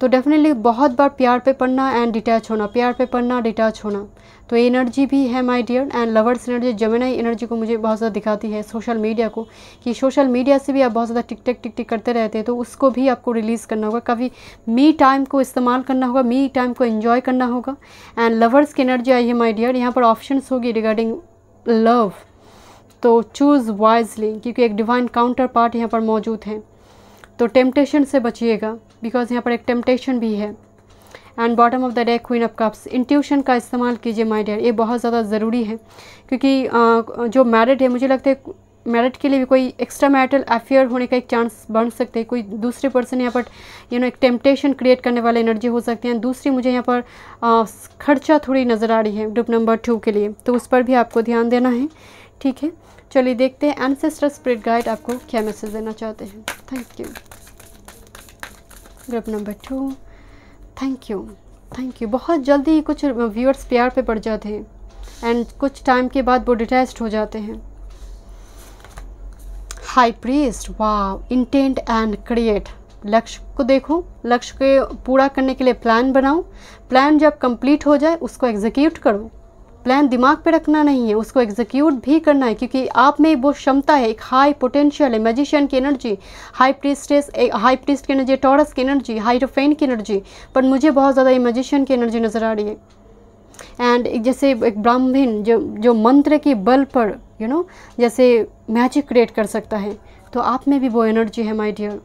तो डेफिनेटली बहुत बार प्यार पे पड़ना एंड डिटैच होना, प्यार पे पड़ना, डिटैच होना, तो ये एनर्जी भी है my dear. And lovers energy Gemini energy को मुझे बहुत ज़्यादा दिखाती है, सोशल मीडिया को, कि सोशल मीडिया से भी आप बहुत ज़्यादा टिक करते रहते हैं, तो उसको भी आपको रिलीज़ करना होगा। कभी मी टाइम को इस्तेमाल करना होगा, मी टाइम को एंजॉय करना होगा। एंड लवर्स की एनर्जी आई है माय डियर। यहाँ पर ऑप्शंस होगी रिगार्डिंग लव, तो चूज़ वाइजली, क्योंकि एक डिवाइन काउंटर पार्ट यहाँ पर मौजूद है। तो टेम्पटेशन से बचिएगा बिकॉज यहाँ पर एक टेम्पटेशन भी है। And bottom of the deck queen of cups, intuition का इस्तेमाल कीजिए माय डियर, ये बहुत ज़्यादा ज़रूरी है। क्योंकि जो मैरिड है, मुझे लगता है मैरिड के लिए भी कोई एक्स्ट्रा मैरिटल अफेयर होने का एक चांस बन सकते हैं। कोई दूसरे पर्सन यहाँ पर एक टेम्पटेशन क्रिएट करने वाली एनर्जी हो सकती है। दूसरी मुझे यहाँ पर खर्चा थोड़ी नज़र आ रही है ग्रुप नंबर 2 के लिए, तो उस पर भी आपको ध्यान देना है। ठीक है, चलिए देखते हैं एंसेस्टर स्पिरिट गाइड आपको क्या मैसेज देना चाहते हैं। Thank you group number 2, thank you, thank you. बहुत जल्दी कुछ व्यूअर्स प्यार पे पड़ जाते हैं एंड कुछ टाइम के बाद वो डिटैच्ड हो जाते हैं। High priest, wow, intent and create, लक्ष्य को देखो, लक्ष्य को पूरा करने के लिए प्लान बनाओ, प्लान जब कंप्लीट हो जाए उसको एग्जीक्यूट करो, प्लान दिमाग पे रखना नहीं है, उसको एग्जीक्यूट भी करना है, क्योंकि आप में वो क्षमता है, एक हाई पोटेंशियल है, मैजिशियन की एनर्जी, हाई प्रीस्ट की एनर्जी, टॉरस की एनर्जी, हाइरोफेन की एनर्जी, पर मुझे बहुत ज़्यादा ये मैजिशियन की एनर्जी नज़र आ रही है। एंड जैसे एक ब्राह्मण जो मंत्र के बल पर जैसे मैजिक क्रिएट कर सकता है, तो आप में भी वो एनर्जी है माय डियर।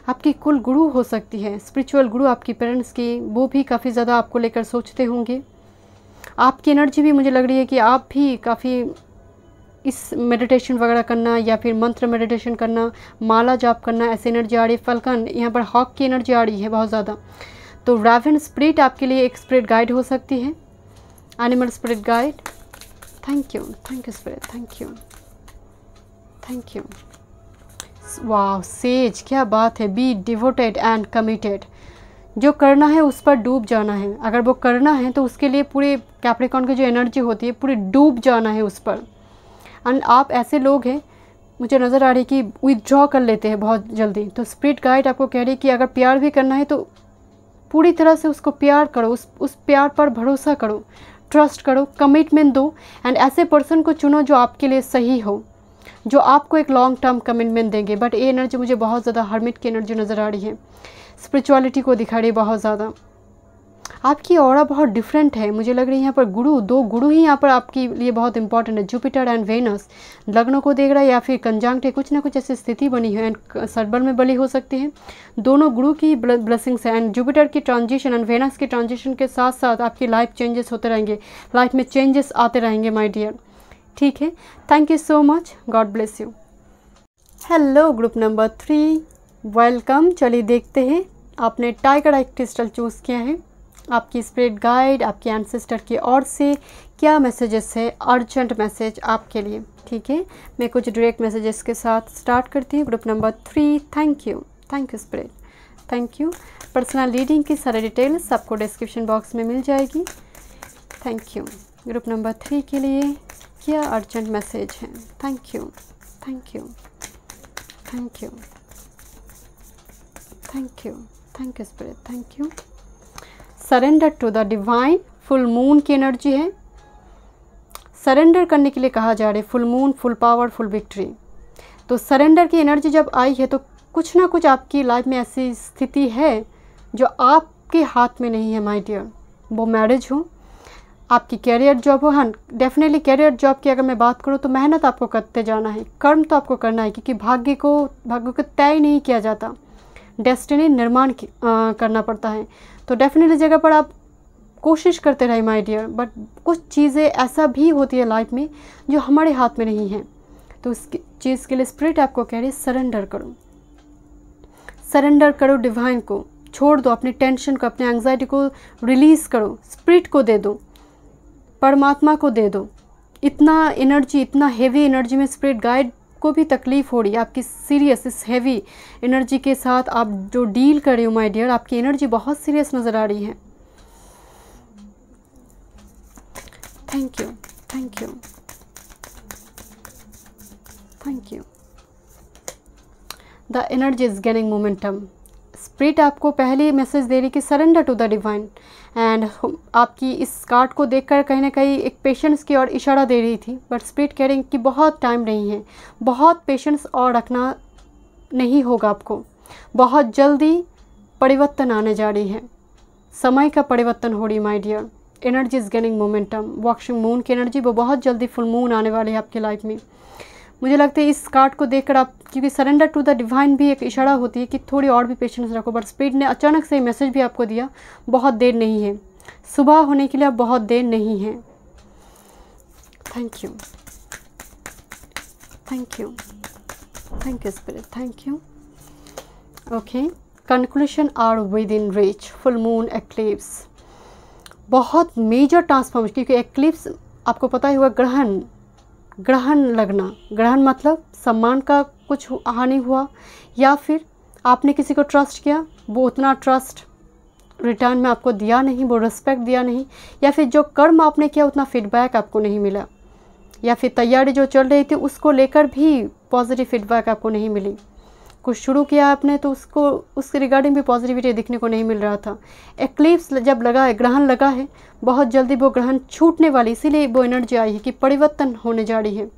आपकी कुल गुरु हो सकती है, स्पिरिचुअल गुरु आपकी पेरेंट्स की, वो भी काफ़ी ज़्यादा आपको लेकर सोचते होंगे। आपकी एनर्जी भी मुझे लग रही है कि आप भी काफ़ी इस मेडिटेशन वगैरह करना या फिर मंत्र मेडिटेशन करना, माला जाप करना, ऐसी एनर्जी आ रही है। फल्कन, यहाँ पर हॉक की एनर्जी आ रही है बहुत ज़्यादा। तो रैवन स्पिरिट आपके लिए एक स्पिरिट गाइड हो सकती है, animal spirit guide. Thank you spirit, thank you. वाह सेज, क्या बात है। बी डिवोटेड एंड कमिटेड, जो करना है उस पर डूब जाना है। अगर वो करना है तो उसके लिए पूरे कैप्रिकॉर्न की जो एनर्जी होती है पूरी डूब जाना है उस पर। एंड आप ऐसे लोग हैं, मुझे नज़र आ रही कि विथड्रॉ कर लेते हैं बहुत जल्दी। तो स्पिरिट गाइड आपको कह रही है कि अगर प्यार भी करना है तो पूरी तरह से उसको प्यार करो, उस प्यार पर भरोसा करो, ट्रस्ट करो, कमिटमेंट दो। एंड ऐसे पर्सन को चुनो जो आपके लिए सही हो, जो आपको एक लॉन्ग टर्म कमिटमेंट देंगे। बट ये एनर्जी मुझे बहुत ज़्यादा हर्मिट की एनर्जी नज़र आ रही है, स्पिरिचुअलिटी को दिखा रही है बहुत ज़्यादा। आपकी ऑरा बहुत डिफरेंट है, मुझे लग रही है यहाँ पर गुरु, दो गुरु ही यहाँ पर आपके लिए बहुत इंपॉर्टेंट है। जुपिटर एंड वेनस लग्नों को देख रहा है या फिर कंजंक्ट है, कुछ ना कुछ ऐसी स्थिति बनी है। एंड सर्बल में बली हो सकती है, दोनों गुरु की ब्लेसिंग्स है। एंड जुपिटर की ट्रांजिशन एंड वेनस की ट्रांजिशन के साथ साथ आपकी लाइफ चेंजेस होते रहेंगे, लाइफ में चेंजेस आते रहेंगे माय डियर। ठीक है, thank you so much, god bless you. Hello group number 3, welcome. चलिए देखते हैं, आपने टाइगर आई क्रिस्टल चूज़ किया है। आपकी स्पिरिट गाइड, आपके एंसेस्टर की ओर से क्या मैसेजेस है, अर्जेंट मैसेज आपके लिए। ठीक है, मैं कुछ डायरेक्ट मैसेजेस के साथ स्टार्ट करती हूँ। Group number 3, thank you spirit, thank you. Personal reading की सारी डिटेल्स आपको डिस्क्रिप्शन बॉक्स में मिल जाएगी। Thank you. ग्रुप नंबर 3 के लिए क्या अर्जेंट मैसेज है। Thank you spirit, thank you. Surrender to the divine, full moon की एनर्जी है। सरेंडर करने के लिए कहा जा रहा है, full moon, full power, full victory. तो सरेंडर की एनर्जी जब आई है तो कुछ ना कुछ आपकी लाइफ में ऐसी स्थिति है जो आपके हाथ में नहीं है माय डियर। वो मैरिज हो, आपकी कैरियर जॉब हो। हाँ, डेफिनेटली कैरियर जॉब की अगर मैं बात करूँ तो मेहनत आपको करते जाना है, कर्म तो आपको करना है, क्योंकि भाग्य को तय नहीं किया जाता, डेस्टिनी निर्माण करना पड़ता है। तो डेफिनेटली जगह पर आप कोशिश करते रहे माय डियर। बट कुछ चीज़ें ऐसा भी होती है लाइफ में जो हमारे हाथ में नहीं है, तो उस चीज़ के लिए स्पिरिट आपको कह रही है सरेंडर करो, सरेंडर करो डिवाइन को, छोड़ दो अपनी टेंशन को, अपने एंग्जाइटी को रिलीज़ करो, स्पिरिट को दे दो, परमात्मा को दे दो। इतना एनर्जी, इतना हेवी एनर्जी में स्पिरिट गाइड को भी तकलीफ़ हो रही है आपकी सीरियस, इस हेवी एनर्जी के साथ आप जो डील कर रहे हो माय डियर, आपकी एनर्जी बहुत सीरियस नज़र आ रही है। Thank you. The energy is gaining momentum. Spirit आपको पहले मैसेज दे रही कि surrender to the divine. And आपकी इस कार्ड को देखकर कहीं ना कहीं एक पेशेंस की ओर इशारा दे रही थी, बट स्पिरिट कह रही कि बहुत टाइम नहीं है, बहुत पेशेंस और रखना नहीं होगा आपको, बहुत जल्दी परिवर्तन आने जा रही है, समय का परिवर्तन हो रही my dear. Energy is gaining momentum. Waxing moon की एनर्जी, वो बहुत जल्दी फुल मून आने वाली है आपकी लाइफ में। मुझे लगता है इस कार्ड को देखकर आप, क्योंकि सरेंडर टू द डिवाइन भी एक इशारा होती है कि थोड़ी और भी पेशेंस रखो, बट स्पिरिट ने अचानक से मैसेज भी आपको दिया, बहुत देर नहीं है, सुबह होने के लिए अब बहुत देर नहीं है। Thank you spirit, thank you. Okay, conclusion are within reach, full moon eclipse, बहुत मेजर ट्रांसफॉर्मेशन, क्योंकि एक्लिप्स आपको पता ही हुआ, ग्रहण लगना। ग्रहण मतलब सम्मान का कुछ हानि हुआ, या फिर आपने किसी को ट्रस्ट किया, वो उतना ट्रस्ट रिटर्न में आपको दिया नहीं, वो रिस्पेक्ट दिया नहीं, या फिर जो कर्म आपने किया उतना फीडबैक आपको नहीं मिला, या फिर तैयारी जो चल रही थी उसको लेकर भी पॉजिटिव फीडबैक आपको नहीं मिली। कुछ शुरू किया आपने तो उसको उसके रिगार्डिंग भी पॉजिटिविटी दिखने को नहीं मिल रहा था। एक्लिप्स जब लगा है, ग्रहण लगा है, बहुत जल्दी वो ग्रहण छूटने वाली, इसीलिए वो एनर्जी आई है कि परिवर्तन होने जा रही है।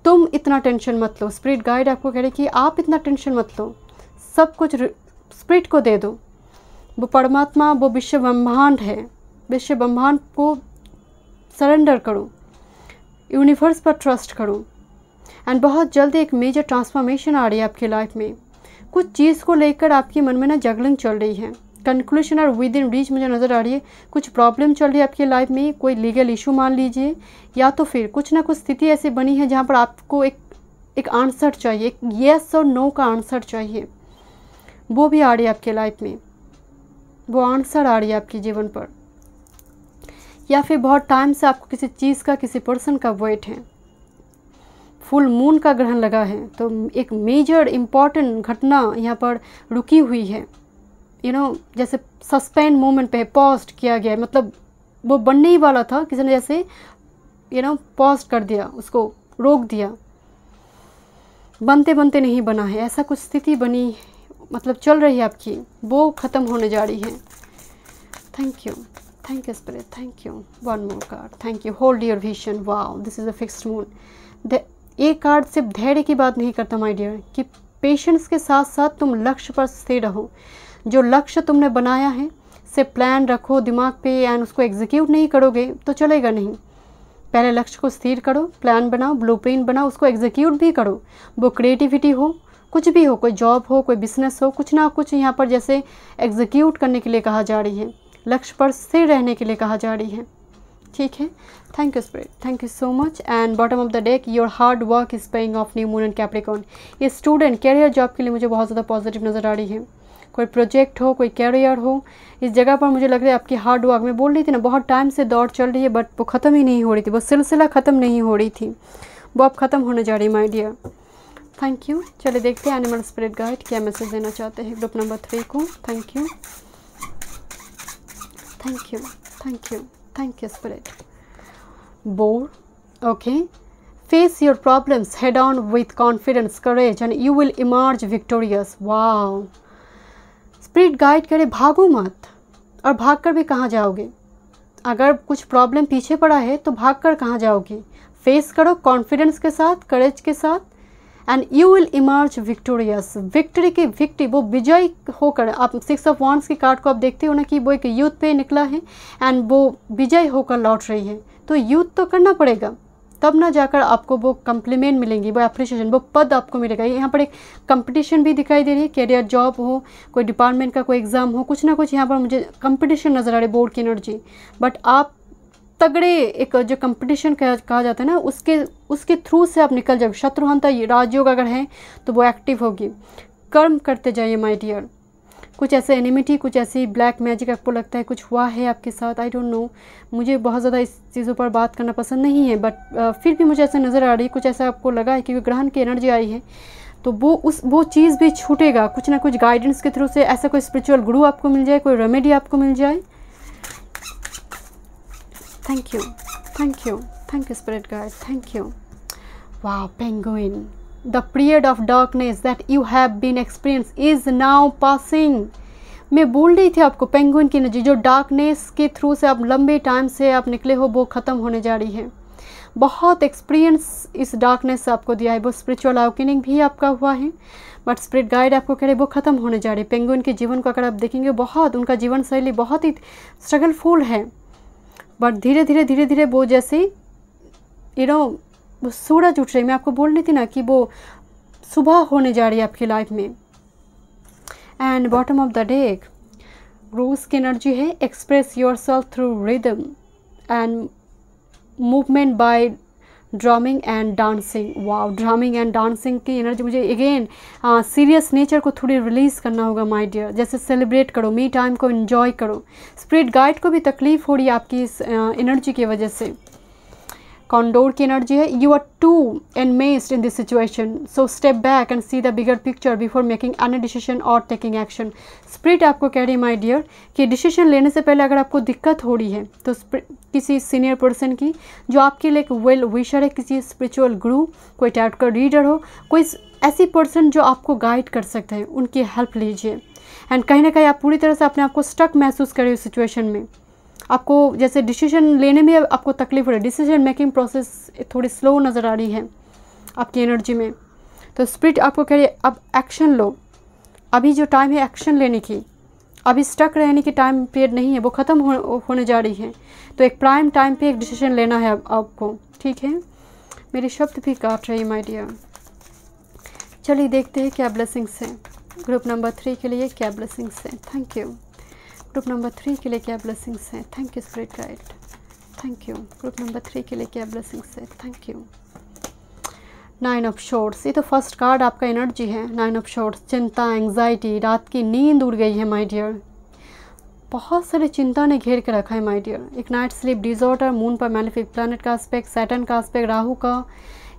तुम इतना टेंशन मत लो। स्पिरिट गाइड आपको कह रहे कि आप इतना टेंशन मत लो, सब कुछ स्पिरिट को दे दो। वो परमात्मा, वो विश्व ब्रह्मांड है, विश्व ब्रह्मांड को सरेंडर करो, यूनिवर्स पर ट्रस्ट करो। एंड बहुत जल्दी एक मेजर ट्रांसफॉर्मेशन आ रही है आपकी लाइफ में। कुछ चीज़ को लेकर आपके मन में ना जगलिंग चल रही है, कंक्लूशन और विद इन रीच मुझे नज़र आ रही है। कुछ प्रॉब्लम चल रही है आपकी लाइफ में, कोई लीगल इशू मान लीजिए, या तो फिर कुछ ना कुछ स्थिति ऐसी बनी है जहाँ पर आपको एक आंसर चाहिए, एक येस और नो का आंसर चाहिए। वो भी आ रही है आपके लाइफ में, वो आंसर आ रही है आपके जीवन पर। या फिर बहुत टाइम से आपको किसी चीज़ का, किसी पर्सन का वेट है। फुल मून का ग्रहण लगा है तो एक मेजर इम्पॉर्टेंट घटना यहाँ पर रुकी हुई है। जैसे सस्पेंड मोमेंट पे पॉज किया गया है, मतलब वो बनने ही वाला था, किसी ने जैसे पॉज कर दिया, उसको रोक दिया, बनते बनते नहीं बना है, ऐसा कुछ स्थिति बनी, मतलब चल रही है आपकी, वो ख़त्म होने जा रही है। Thank you spirit, thank you. One more card, thank you. Hold your vision. Wow, this is a fixed moon. ये कार्ड सिर्फ धैर्य की बात नहीं करता माय डियर, कि पेशेंस के साथ साथ तुम लक्ष्य पर स्थिर रहो। जो लक्ष्य तुमने बनाया है से प्लान रखो दिमाग पे, एंड उसको एग्जीक्यूट नहीं करोगे तो चलेगा नहीं। पहले लक्ष्य को स्थिर करो, प्लान बनाओ, ब्लूप्रिंट बनाओ, उसको एग्जीक्यूट भी करो। वो क्रिएटिविटी हो, कुछ भी हो, कोई जॉब हो, कोई बिजनेस हो, कुछ ना कुछ यहाँ पर जैसे एग्जीक्यूट करने के लिए कहा जा रही है, लक्ष्य पर स्थिर रहने के लिए कहा जा रही है। ठीक है, thank you spirit, thank you so much. And bottom of the deck, your hard work is paying off, new moon and Capricorn. ये स्टूडेंट कैरियर जॉब के लिए मुझे बहुत ज़्यादा पॉजिटिव नज़र आ रही है। कोई प्रोजेक्ट हो, कोई कैरियर हो, इस जगह पर मुझे लग रहा है आपकी हार्ड वर्क, मैं बोल रही थी ना बहुत टाइम से दौड़ चल रही है, बट वो ख़त्म ही नहीं हो रही थी, वो सिलसिला ख़त्म नहीं हो रही थी, वो अब ख़त्म होने जा रही है माय डियर। Thank you. चलिए देखते हैं एनिमल स्पिरिट गाइड क्या मैसेज देना चाहते हैं ग्रुप नंबर 3 को। Thank you, thank you, thank you, thank you spirit. Boar, okay. Face your problems head on with confidence, courage, and you will emerge victorious. Wow. Spirit guide करे भागो मत, और भाग कर भी कहाँ जाओगे? अगर कुछ प्रॉब्लम पीछे पड़ा है तो भाग कर कहाँ जाओगे? फेस करो कॉन्फिडेंस के साथ, करेज के साथ, and you will emerge victorious. Victory की विक्ट्री, वो विजय होकर, आप 6 ऑफ वांड्स की कार्ड को आप देखते हो ना कि वो एक यूथ पे निकला है एंड वो विजय होकर लौट रही है। तो यूथ तो करना पड़ेगा, तब ना जाकर आपको वो कम्प्लीमेंट मिलेंगी, वो अप्रिशिएशन, वो पद आपको मिलेगा। यहाँ पर एक कंपटीशन भी दिखाई दे रही है, कैरियर जॉब हो, कोई डिपार्टमेंट का कोई एग्ज़ाम हो, कुछ ना कुछ यहाँ पर मुझे कंपटीशन नज़र आ रही है, बोर्ड की एनर्जी। बट आप तगड़े, एक जो कंपटीशन कहा जाता है ना, उसके थ्रू से आप निकल जाओ। शत्रुहंता राजयोग अगर है तो वो एक्टिव होगी। कर्म करते जाइए माय डियर। कुछ ऐसे एनिमिटी, कुछ ऐसी ब्लैक मैजिक आपको लगता है कुछ हुआ है आपके साथ, आई डोंट नो, मुझे बहुत ज़्यादा इस चीज़ों पर बात करना पसंद नहीं है, बट फिर भी मुझे ऐसा नज़र आ रही है, कुछ ऐसा आपको लगा है क्योंकि ग्रहण की एनर्जी आई है, तो वो चीज़ भी छूटेगा। कुछ ना कुछ गाइडेंस के थ्रू से ऐसा कोई स्पिरिचुअल गुरु आपको मिल जाए, कोई रेमेडी आपको मिल जाए। Thank you, thank you, thank you spirit guide, thank you. वाह, penguin, the period of darkness that you have been experienced is now passing। मैं बोल रही थी आपको, पेंगुइन की एनर्जी, जो डार्कनेस के थ्रू से आप लंबे टाइम से आप निकले हो, वो ख़त्म होने जा रही है। बहुत एक्सपीरियंस इस डार्कनेस से आपको दिया है, वो स्पिरिचुअल अवेकनिंग भी आपका हुआ है, बट स्पिरिट गाइड आपको कह रहे वो ख़त्म होने जा रही है। पेंगुइन के जीवन को अगर आप देखेंगे, बहुत उनका जीवन शैली बहुत ही स्ट्रगलफुल है, बट धीरे धीरे वो जैसे वो सूरज उठ रही, मैं आपको बोल रही थी ना कि वो सुबह होने जा रही है आपकी लाइफ में। And bottom of the deck, rose की एनर्जी है, express yourself through rhythm and movement by drumming and dancing. Wow, drumming and dancing की एनर्जी मुझे अगेन सीरियस नेचर को थोड़ी रिलीज़ करना होगा माय डियर। जैसे सेलिब्रेट करो, मी टाइम को एंजॉय करो। स्पिरिट गाइड को भी तकलीफ़ हो रही है आपकी इस एनर्जी की वजह से। कॉन्डोर की एनर्जी है। You are too enmeshed in this situation, so step back and see the bigger picture before making any decision or taking action. Spirit आपको कह रही है माय डियर कि डिसीजन लेने से पहले अगर आपको दिक्कत हो रही है तो किसी सीनियर पर्सन की जो आपके लिए एक वेल विशर है, किसी स्पिरिचुअल गुरु, कोई टैरोट का रीडर हो, कोई ऐसी पर्सन जो आपको गाइड कर सकते हैं, उनकी हेल्प लीजिए। एंड कहीं ना कहीं आप पूरी तरह से अपने आप को स्टक महसूस करें उस सिचुएशन में, आपको जैसे डिसीजन लेने में आपको तकलीफ हो रही है, डिसीजन मेकिंग प्रोसेस थोड़ी स्लो नज़र आ रही है आपकी एनर्जी में। तो स्पिरिट आपको कह रही है अब एक्शन लो, अभी जो टाइम है एक्शन लेने की, अभी स्टक रहने की टाइम पीरियड नहीं है, वो ख़त्म होने जा रही है। तो एक प्राइम टाइम पे एक डिसीजन लेना है आपको, ठीक है। मेरे शब्द भी काट रही है माय डियर। चलिए देखते हैं क्या ब्लेसिंग्स हैं ग्रुप नंबर 3 के लिए, क्या ब्लेसिंग्स हैं। Thank you. ग्रुप नंबर 3 के लिए क्या ब्लेसिंग्स हैं। Thank you spirit guide, thank you. Group number 3 के लिए क्या ब्लेसिंग्स हैं। Thank you. 9 ऑफ शॉर्ट्स, ये तो फर्स्ट कार्ड आपका एनर्जी है। 9 ऑफ शॉर्ट्स, चिंता, एंग्जाइटी, रात की नींद उड़ गई है माय डियर, बहुत सारी चिंता ने घेर के रखा है माय डियर। एक नाइट स्लीप डिसऑर्डर, मून पर मैलेफिक प्लैनेट का एस्पेक्ट, सैटर्न का एस्पेक्ट, राहु का,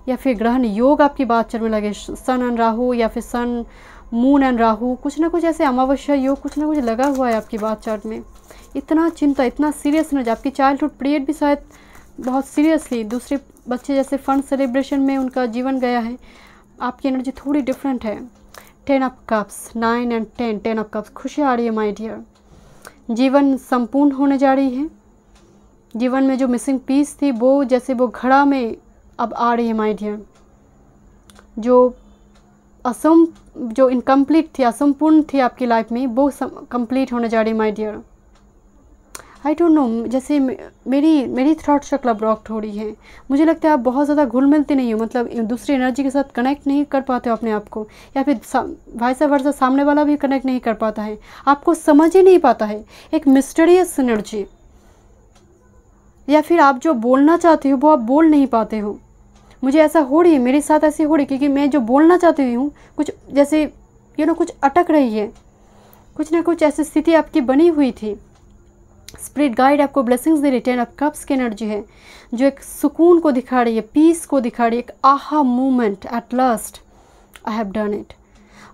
या फिर ग्रहण योग आपकी बात चलने लगे, सन एंड राहु या फिर सन मून एंड राहु, कुछ ना कुछ ऐसे अमावस्या योग कुछ ना कुछ लगा हुआ है आपकी बात चार्ट में। इतना चिंता, इतना सीरियस न, आपकी चाइल्डहुड पीरियड भी शायद बहुत सीरियसली, दूसरे बच्चे जैसे फन सेलिब्रेशन में उनका जीवन गया है, आपकी एनर्जी थोड़ी डिफरेंट है। 10 of cups, 9 and 10, 10 of cups, खुशी आ रही है माय डियर, जीवन संपूर्ण होने जा रही है। जीवन में जो मिसिंग पीस थी वो जैसे वो घड़ा में अब आ रही है माय डियर, जो जो इनकम्प्लीट थी, असंपूर्ण थी आपकी लाइफ में, वो कंप्लीट होने जा रही है my dear. I don't know, जैसे मेरी थॉट शक्ल ब्लॉक्ड हो रही है, मुझे लगता है आप बहुत ज़्यादा घुल मिलते नहीं हो, मतलब दूसरी एनर्जी के साथ कनेक्ट नहीं कर पाते हो अपने आप को, या फिर वाइस वर्सा सामने वाला भी कनेक्ट नहीं कर पाता है, आपको समझ ही नहीं पाता है। एक मिस्टीरियस एनर्जी, या फिर आप जो बोलना चाहते हो वो आप बोल नहीं पाते हो। मुझे ऐसा हो रही है, मेरे साथ ऐसी हो रही है, क्योंकि मैं जो बोलना चाहती हूँ कुछ जैसे कुछ अटक रही है, कुछ ना कुछ ऐसी स्थिति आपकी बनी हुई थी। स्पिरिट गाइड आपको ब्लेसिंग्स दे रही है। 10 ऑफ कप्स की एनर्जी है जो एक सुकून को दिखा रही है, पीस को दिखा रही है, एक आहा movement, at last I have done it,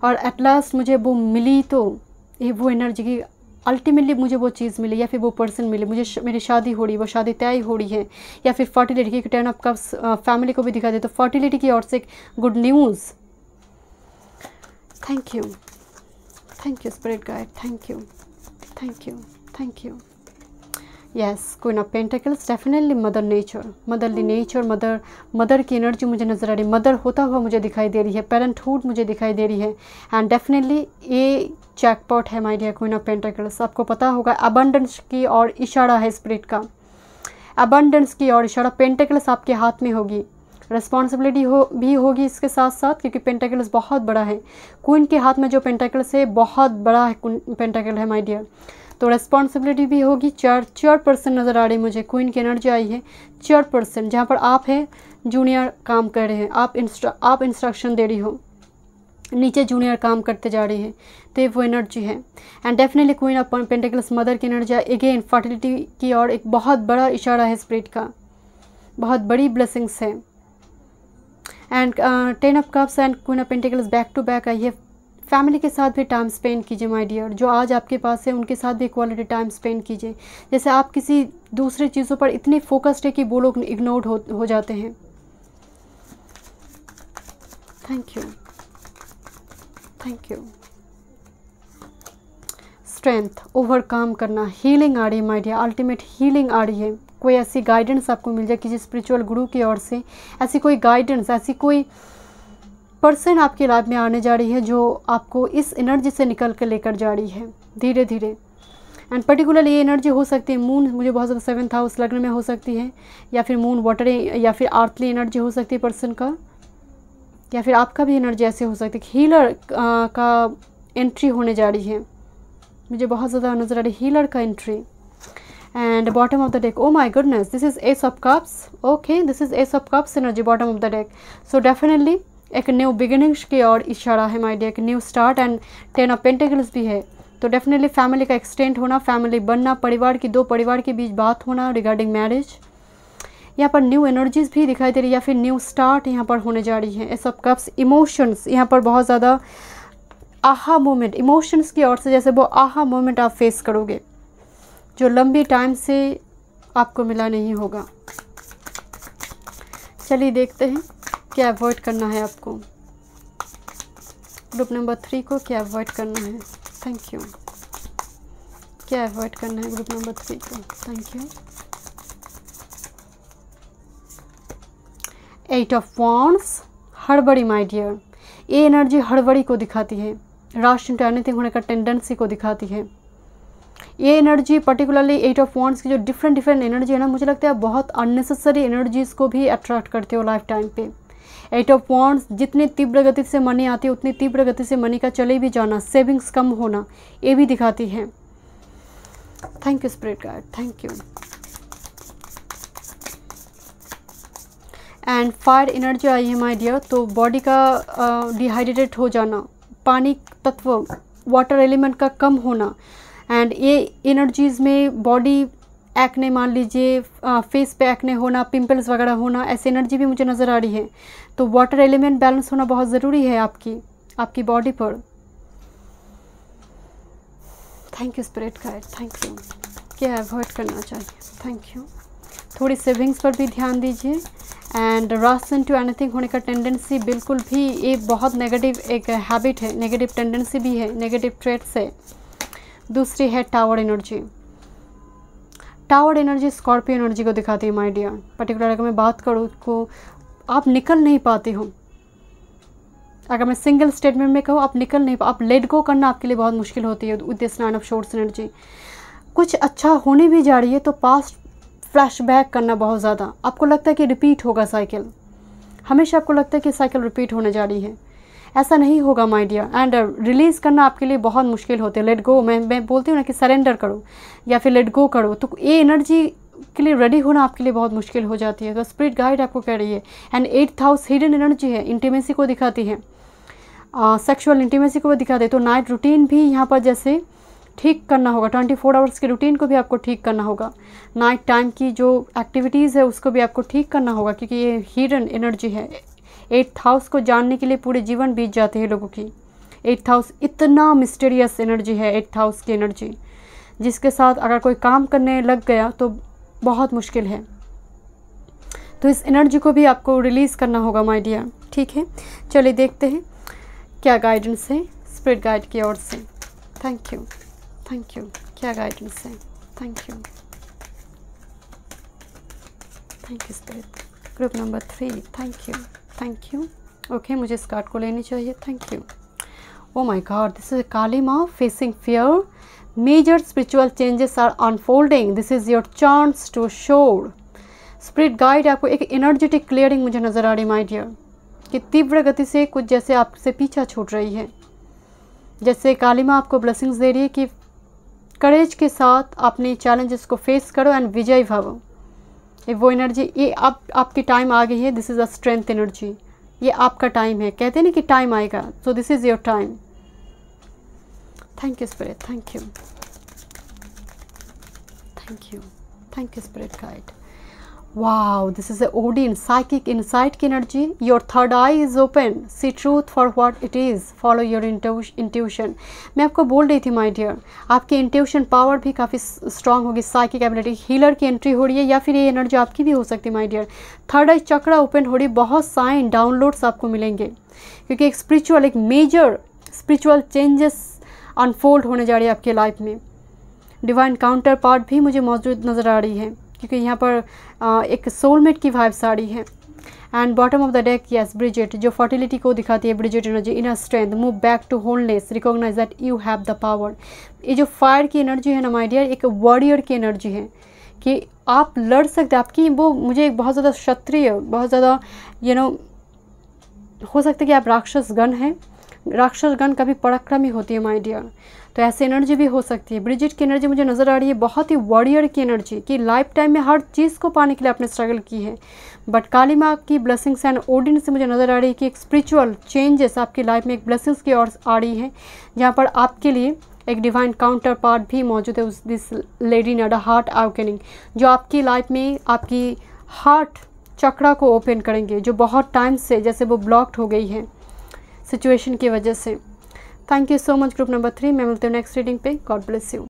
और एट लास्ट मुझे वो मिली, तो ये वो एनर्जी की अल्टीमेटली मुझे वो चीज़ मिली, या फिर वो पर्सन मिले, मुझे मेरी शादी हो रही है, वो शादी तय हो रही है, या फिर फर्टिलिटी की 10 ऑफ कप्स फैमिली को भी दिखा दे, तो फर्टिलिटी की ओर से good news. Thank you, thank you spirit guide, thank you, thank you, thank you. Yes, queen of pentacles, definitely mother nature, motherly nature, mother की एनर्जी मुझे नज़र आ रही है, मदर होता हुआ मुझे दिखाई दे रही है, पेरेंटहुड मुझे दिखाई दे रही है, एंड डेफिनेटली ये जैकपॉट है my dear queen of pentacles. आपको पता होगा अबंडेंस की और इशारा है स्पिरिट का, अबंडेंस की और इशारा। पेंटिकल्स आपके हाथ में होगी, रिस्पॉन्सिबिलिटी भी होगी इसके साथ साथ, क्योंकि पेंटिकल्स बहुत बड़ा है। क्वीन के हाथ में जो पेंटिकल्स है बहुत बड़ा है पेंटिकल है माय डियर, तो रिस्पॉन्सिबिलिटी भी होगी। चेयर पर्सन नज़र आ रही है मुझे, क्वीन की एनर्जी आई है, चेयर पर्सन, जहाँ पर आप हैं जूनियर काम कर रहे हैं, आप इंस्ट्रक्शन दे रही हो, नीचे जूनियर काम करते जा रही है, तो ये वो एनर्जी है। And definitely queen of pentacles mother की एनर्जी अगेन फर्टिलिटी की और एक बहुत बड़ा इशारा है स्पिरिट का, बहुत बड़ी ब्लेसिंग्स है। And 10 of cups and queen of pentacles back to back आई है। फैमिली के साथ भी टाइम स्पेंड कीजिए माय डियर, जो आज आपके पास है उनके साथ भी क्वालिटी टाइम स्पेंड कीजिए। जैसे आप किसी दूसरी चीज़ों पर इतने फोकस्ड है कि वो लोग इग्नोर्ड हो जाते हैं। Thank you, thank you. Strength, overcome करना, हीलिंग आ रही है माय डियर, अल्टीमेट हीलिंग आ रही है। कोई ऐसी गाइडेंस आपको मिल जाए किसी स्पिरिचुअल गुरु की ओर से, ऐसी कोई गाइडेंस, ऐसी कोई पर्सन आपकी लाइफ में आने जा रही है जो आपको इस एनर्जी से निकल कर लेकर जा रही है धीरे धीरे। एंड पर्टिकुलरली ये एनर्जी हो सकती है मून, मुझे बहुत ज़्यादा 7th हाउस लग्न में हो सकती है, या फिर मून वाटर, या फिर अर्थली एनर्जी हो सकती है पर्सन का, या फिर आपका भी एनर्जी ऐसे हो सकती है। हीलर का एंट्री होने जा रही है, मुझे बहुत ज़्यादा नज़र आ रही है हीलर का entry. And bottom of the deck, oh my goodness, this is ace of cups. Okay, this is ace of cups energy bottom of the deck. So definitely एक न्यू बिगिनिंग्स की ओर इशारा है माय डियर, एक new start. And 10 of pentacles भी है, तो definitely family का एक्सटेंड होना, फैमिली बनना, परिवार की, दो परिवार के बीच बात होना रिगार्डिंग मैरिज, यहाँ पर न्यू एनर्जीज भी दिखाई दे रही है, या फिर न्यू स्टार्ट यहाँ पर होने जा रही है। एस ऑफ कप्स, इमोशंस यहाँ पर बहुत ज़्यादा आहा मोमेंट, इमोशंस की ओर से जैसे वो आहा मोमेंट आप फेस करोगे जो लंबी टाइम से आपको मिला नहीं होगा। चलिए देखते हैं क्या अवॉइड करना है आपको। ग्रुप नंबर 3 को क्या अवॉइड करना है? Thank you. क्या अवॉइड करना है ग्रुप नंबर 3 को? Thank you. 8 ऑफ वॉन्ड्स, हड़बड़ी माय डियर। ये एनर्जी हड़बड़ी को दिखाती है, रश इनटू एनीथिंग होने का टेंडेंसी को दिखाती है। ये एनर्जी पर्टिकुलरली 8 ऑफ वॉन्ड्स की जो डिफरेंट एनर्जी है ना, मुझे लगता है बहुत अननेसेसरी एनर्जीज़ को भी अट्रैक्ट करते हो लाइफ टाइम पे। 8 ऑफ वॉन्ड्स, जितनी तीव्र गति से मनी आती है उतनी तीव्र गति से मनी का चले भी जाना, सेविंग्स कम होना, ये भी दिखाती है। Thank you spirit guide, thank you. And fire energy आई है माय डियर, तो बॉडी का डिहाइड्रेटेड हो जाना, पानी तत्व वाटर एलिमेंट का कम होना, एंड ये एनर्जीज़ में बॉडी एक्ने, मान लीजिए फेस पे एक्ने होना, पिंपल्स वगैरह होना, ऐसी एनर्जी भी मुझे नज़र आ रही है। तो वाटर एलिमेंट बैलेंस होना बहुत ज़रूरी है आपकी बॉडी पर। Thank you spirit guide, thank you. क्या अवॉइड करना चाहिए? Thank you. थोड़ी सेविंग्स पर भी ध्यान दीजिए। एंड रश इनटू एनीथिंग होने का टेंडेंसी बिल्कुल भी, ये बहुत नेगेटिव एक हैबिट है, नेगेटिव टेंडेंसी भी है, नेगेटिव ट्रेट्स है। दूसरी है tower energy. Tower energy Scorpio energy को दिखाती है माय डियर। पर्टिकुलर अगर मैं बात करूँ को, आप निकल नहीं पाते हो। अगर मैं सिंगल स्टेटमेंट में कहूँ, आप निकल नहीं आप लेट गो करना आपके लिए बहुत मुश्किल होती है with this 9 of shorts energy. कुछ अच्छा होने भी जा रही है तो पास्ट फ्लैशबैक करना बहुत ज़्यादा, आपको लगता है कि रिपीट होगा साइकिल, हमेशा आपको लगता है कि साइकिल रिपीट होने जा रही है। ऐसा नहीं होगा माय डियर। एंड रिलीज़ करना आपके लिए बहुत मुश्किल होती है। लेट गो, मैं बोलती हूँ ना कि सरेंडर करो या फिर लेट गो करो, तो ये एनर्जी के लिए रेडी होना आपके लिए बहुत मुश्किल हो जाती है। तो स्पिरिट गाइड आपको कह रही है। And 8th house hidden energy है, इंटीमेसी को दिखाती है, सेक्सुअल इंटीमेसी को भी दिखाती है। तो नाइट रूटीन भी यहाँ पर जैसे ठीक करना होगा, 24 आवर्स के रूटीन को भी आपको ठीक करना होगा। नाइट टाइम की जो एक्टिविटीज़ है उसको भी आपको ठीक करना होगा, क्योंकि ये हिडन एनर्जी है। 8th हाउस को जानने के लिए पूरे जीवन बीत जाते हैं लोगों की। 8th हाउस इतना मिस्टीरियस एनर्जी है, 8th हाउस की एनर्जी, जिसके साथ अगर कोई काम करने लग गया तो बहुत मुश्किल है। तो इस एनर्जी को भी आपको रिलीज़ करना होगा माय डियर, ठीक है। चलिए देखते हैं क्या गाइडेंस है स्पिरिट गाइड की ओर से। Thank you, thank you. क्या गाइडेंस है? Thank you, thank you spirit. Group number 3, thank you, thank you. Okay, मुझे इस कार्ड को लेनी चाहिए। Thank you. Oh my god, this is Kali Maa facing fear. Major spiritual changes are unfolding, this is your chance to soar. Spirit guide आपको एक energetic clearing मुझे नज़र आ रही माय डियर, कि तीव्र गति से कुछ जैसे आपसे पीछा छूट रही है। जैसे काली माँ आपको ब्लेसिंग्स दे रही है कि करेज के साथ अपने चैलेंजेस को फेस करो एंड विजयी भव। ये वो एनर्जी, ये अब आपकी टाइम आ गई है। This is a strength energy, ये आपका टाइम है। कहते हैं ना कि टाइम आएगा, so this is your time. Thank you spirit, thank you, thank you, thank you spirit guide. Wow, this is Odin psychic insight की energy. Your third eye is open, see truth for what it is, follow your intuition. मैं आपको बोल रही थी my dear, आपकी intuition power भी काफ़ी strong होगी। साइकिक एबिलिटी, हीलर की एंट्री हो रही है, या फिर ये एनर्जी आपकी भी हो सकती है my dear. Third eye chakra open हो रही, बहुत साइन डाउनलोड्स आपको मिलेंगे, क्योंकि एक स्पिरिचुअल, एक मेजर स्पिरिचुअल चेंजेस अनफोल्ड होने जा रही है आपके लाइफ में। डिवाइन काउंटर पार्ट भी मुझे मौजूद नज़र आ रही है, क्योंकि यहाँ पर एक सोलमेट की वाइब्स आ रही है। And bottom of the deck, yes Brigid, जो फर्टिलिटी को दिखाती है। Brigid energy, inner strength, move back to wholeness, recognize that you have the power. ये जो फायर की एनर्जी है ना माय डियर, एक वॉरियर की एनर्जी है, कि आप लड़ सकते हैं। आपकी वो मुझे एक बहुत ज़्यादा क्षत्रिय, बहुत ज़्यादा हो सकता है कि आप राक्षस गण हैं। राक्षस गण कभी पराक्रमी होती है माय डियर, तो ऐसी एनर्जी भी हो सकती है। ब्रिजिट की एनर्जी मुझे नज़र आ रही है, बहुत ही वॉरियर की एनर्जी, कि लाइफ टाइम में हर चीज़ को पाने के लिए आपने स्ट्रगल की है। बट काली माँ की ब्लेसिंग्स एंड ओडिन से मुझे नज़र आ रही है कि एक स्पिरिचुअल चेंजेस आपकी लाइफ में एक ब्लेसिंग्स की ओर आ रही है, जहाँ पर आपके लिए एक डिवाइन काउंटर पार्ट भी मौजूद है। उस this lady need heart awakening, जो आपकी लाइफ में आपकी हार्ट चक्रा को ओपन करेंगे, जो बहुत टाइम से जैसे वो ब्लॉक्ड हो गई है सिचुएशन की वजह से। Thank you so much group number 3। मैं मिलती हूँ नेक्स्ट रीडिंग पे। God bless you.